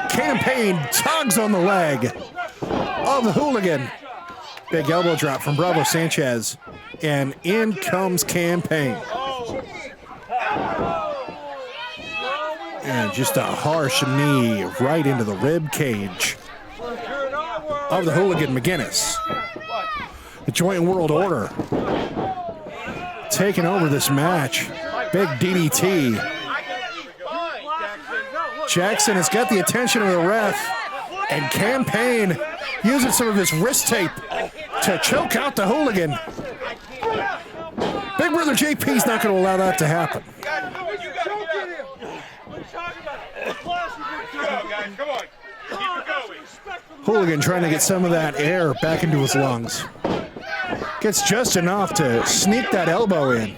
Campaign tugs on the leg of the Hooligan. Big elbow drop from Bravo Sanchez. And in comes Campaign. And just a harsh knee right into the rib cage of the Hooligan McGuinness. The Joint World Order taking over this match. Big DDT. Jackson has got the attention of the ref, and Campaign using some of his wrist tape to choke out the Hooligan. Big Brother JP's not going to allow that to happen. Hooligan trying to get some of that air back into his lungs. Gets just enough to sneak that elbow in.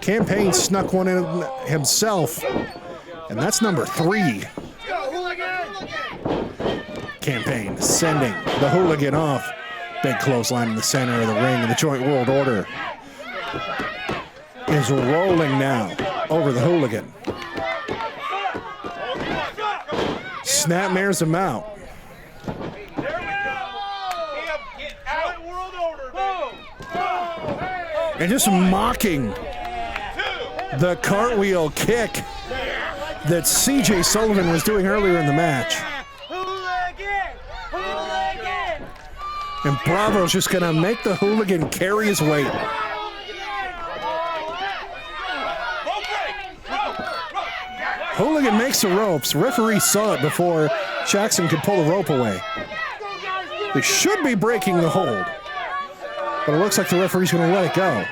Campaign snuck one in himself, and that's number 3. Campaign sending the Hooligan off. Big clothesline in the center of the ring, and the Joint World Order is rolling now over the Hooligan. Snapmares him out. And just mocking the cartwheel kick that CJ Sullivan was doing earlier in the match. And Bravo's just going to make the Hooligan carry his weight. Hooligan makes the ropes. Referee saw it before Jackson could pull the rope away. They should be breaking the hold, but it looks like the referee's going to let it go.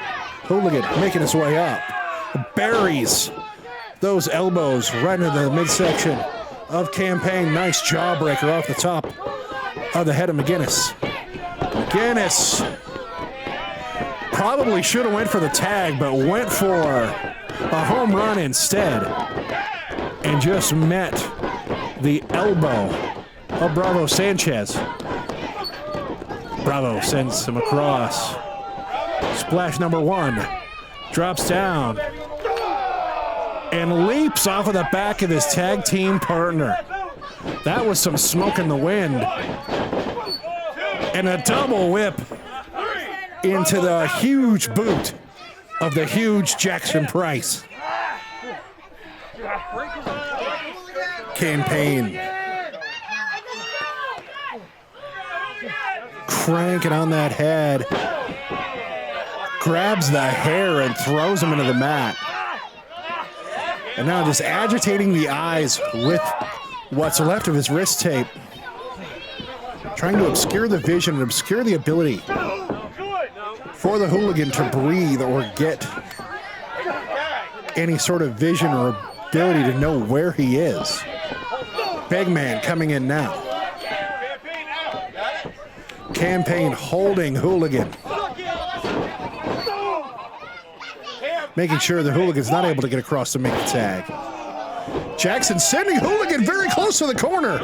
Hooligan making his way up. Buries those elbows right into the midsection of Campaign. Nice jawbreaker off the top of the head of McGuinness. McGuinness probably should have went for the tag, but went for a home run instead and just met the elbow of Bravo Sanchez. Bravo sends him across. Splash number 1. Drops down and leaps off of the back of his tag team partner. That was some smoke in the wind. And a double whip into the huge boot of the huge Jackson Price. Campaign cranking on that head. Grabs the hair and throws him into the mat. And now just agitating the eyes with what's left of his wrist tape. Trying to obscure the vision and obscure the ability for the Hooligan to breathe or get any sort of vision or ability to know where he is. Big man coming in now. Campaign holding Hooligan. Making sure the Hooligan's not able to get across to make the tag. Jackson sending Hooligan very close to the corner.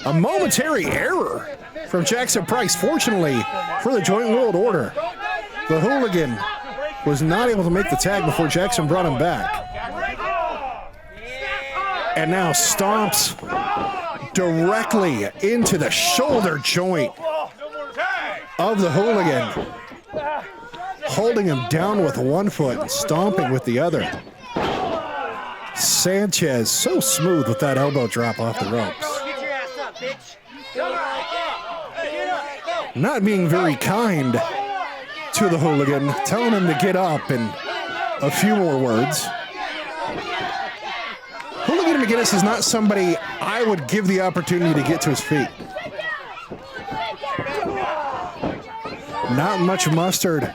A momentary error from Jackson Price. Fortunately for the Joint World Order, the Hooligan was not able to make the tag before Jackson brought him back. And now stomps directly into the shoulder joint of the Hooligan, holding him down with one foot and stomping with the other. Sanchez so smooth with that elbow drop off the ropes. Not being very kind to the Hooligan, telling him to get up and a few more words. Hooligan McGuinness is not somebody I would give the opportunity to get to his feet. Not much mustard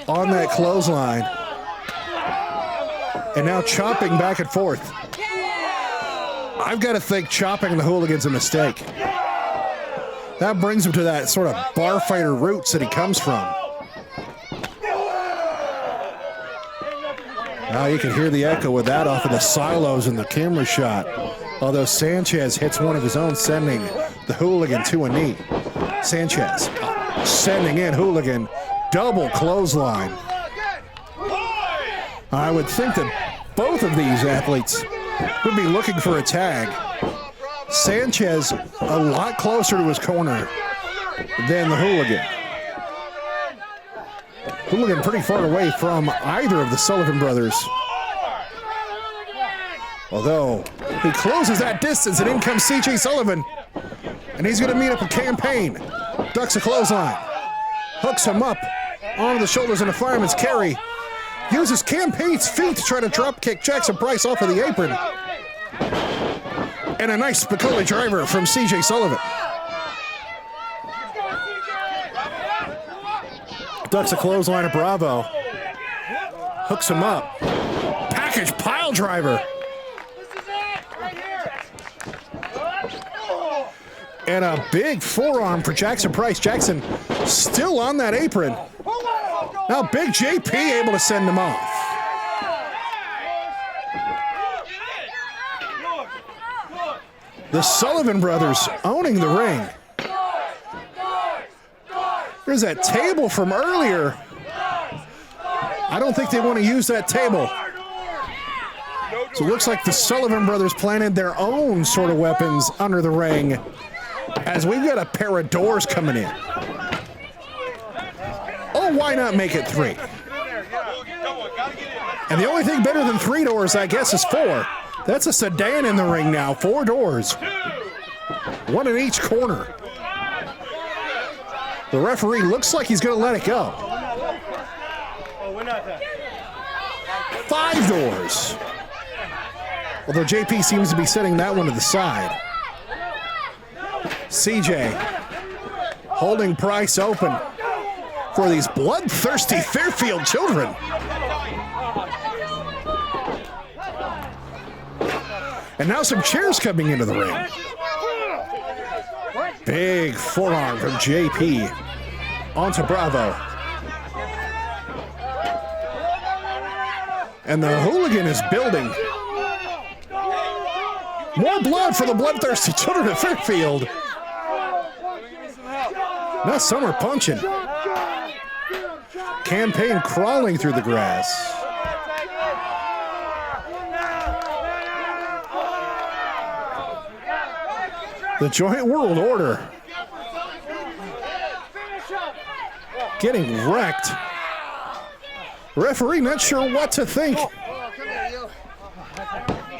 on that clothesline. And now chopping back and forth. I've got to think chopping the Hooligan's a mistake. That brings him to that sort of bar fighter roots that he comes from. Now you can hear the echo with that off of the silos in the camera shot. Although Sanchez hits one of his own, sending the Hooligan to a knee. Sanchez sending in Hooligan, double clothesline. I would think that both of these athletes would be looking for a tag. Sanchez a lot closer to his corner than the Hooligan. Hooligan pretty far away from either of the Sullivan brothers. Although he closes that distance and in comes CJ Sullivan. And he's going to meet up with Campaign. Ducks a clothesline. Hooks him up onto the shoulders in a fireman's carry. Uses Campaign's feet to try to drop kick Jackson Price off of the apron. And a nice Spicoli driver from CJ Sullivan. Ducks a clothesline of Bravo. Hooks him up. Package pile driver. And a big forearm for Jackson Price. Jackson still on that apron. Now Big JP able to send him off. The Sullivan brothers owning the ring. There's that table from earlier. I don't think they want to use that table. So it looks like the Sullivan brothers planted their own sort of weapons under the ring, as we've got a pair of doors coming in. Oh, why not make it 3? And the only thing better than 3 doors, I guess, is 4. That's a sedan in the ring now. 4 doors. 1 in each corner. The referee looks like he's going to let it go. 5 doors. Although JP seems to be setting that one to the side. CJ holding Price open for these bloodthirsty Fairfield children. And now some chairs coming into the ring. Big forearm from JP onto Bravo. And the Hooligan is building. More blood for the bloodthirsty children of Fairfield. Now some are punching. Campaign crawling through the grass. The Joint World Order getting wrecked. Referee not sure what to think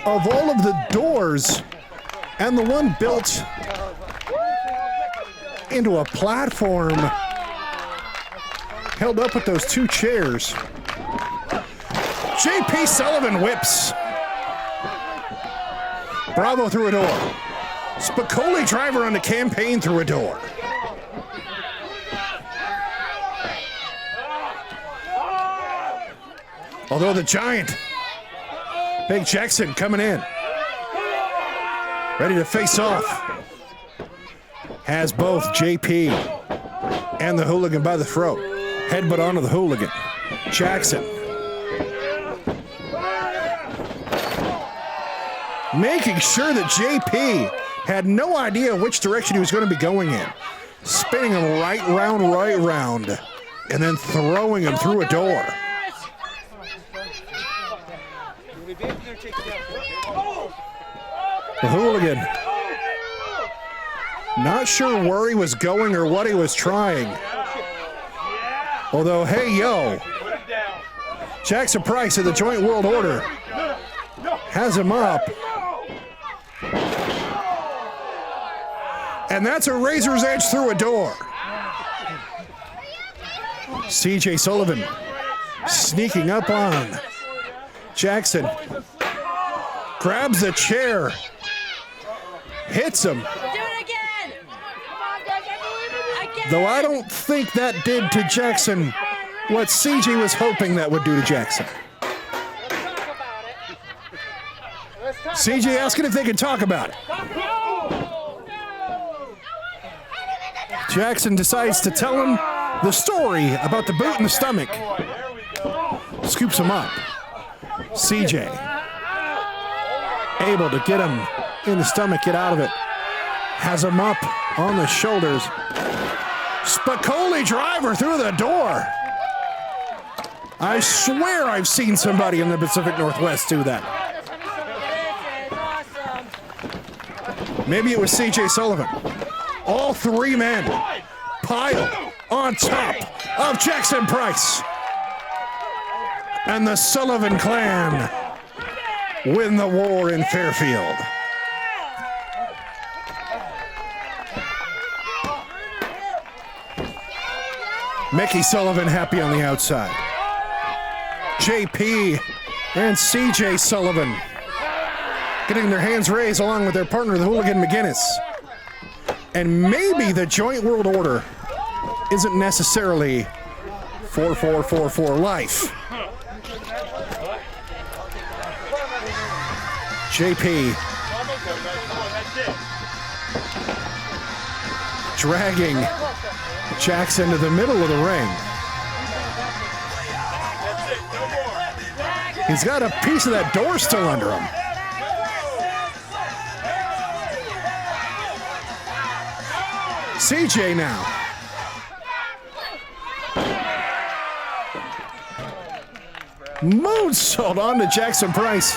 of all of the doors and the one built into a platform held up with those two chairs. JP Sullivan whips. Bravo through a door. Spicoli driver on the Campaign through a door. Although the Giant, Big Jackson coming in. Ready to face off. Has both JP and the Hooligan by the throat. Headbutt onto the Hooligan. Jackson. Making sure that JP had no idea which direction he was going to be going in. Spinning him right round, and then throwing him through a door. The Hooligan, not sure where he was going or what he was trying. Although, hey, yo, Jackson Price of the Joint World Order has him up. And that's a razor's edge through a door. CJ Sullivan sneaking up on Jackson. Grabs the chair. Hits him. Do it again! Again! Though I don't think that did to Jackson what CJ was hoping that would do to Jackson. CJ asking if they can talk about it. Jackson decides to tell him the story about the boot in the stomach. Scoops him up. CJ able to get him in the stomach, get out of it. Has him up on the shoulders. Spicoli driver through the door. I swear I've seen somebody in the Pacific Northwest do that. Maybe it was CJ Sullivan. All three men pile on top of Jackson Price. And the Sullivan clan win the war in Fairfield. Mickey Sullivan happy on the outside. JP and CJ Sullivan getting their hands raised along with their partner, the Hooligan McGuinness. And maybe the Joint World Order isn't necessarily 4444 life. JP dragging Jackson to the middle of the ring. He's got a piece of that door still under him. CJ now. Moonsault on to Jackson Price.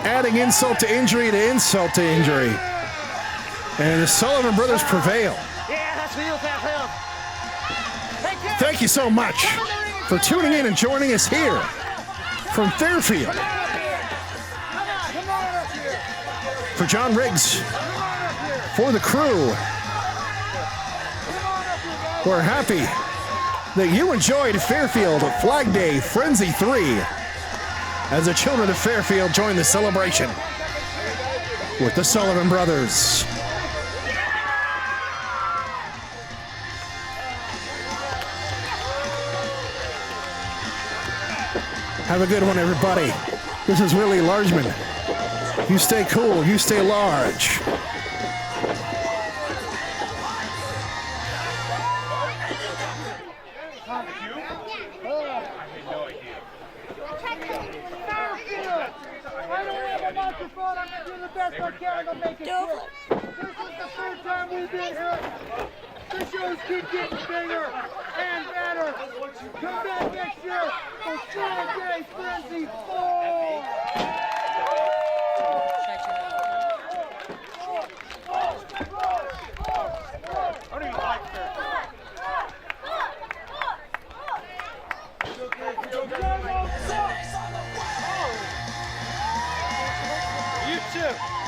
Adding insult to injury to insult to injury. And the Sullivan brothers prevail. Thank you so much for tuning in and joining us here from Fairfield. For John Riggs, for the crew, we're happy that you enjoyed Fairfield Flag Day Frenzy 3 as the children of Fairfield join the celebration with the Sullivan brothers. Have a good one, everybody. This is Willie Largeman You stay cool. You stay large. I don't have a microphone. I'm going to do the best I can to make it good. This is the third time we've been here. The shows keep getting bigger and better. Come back next year for Friday Frenzy 4. I don't even like that. You too.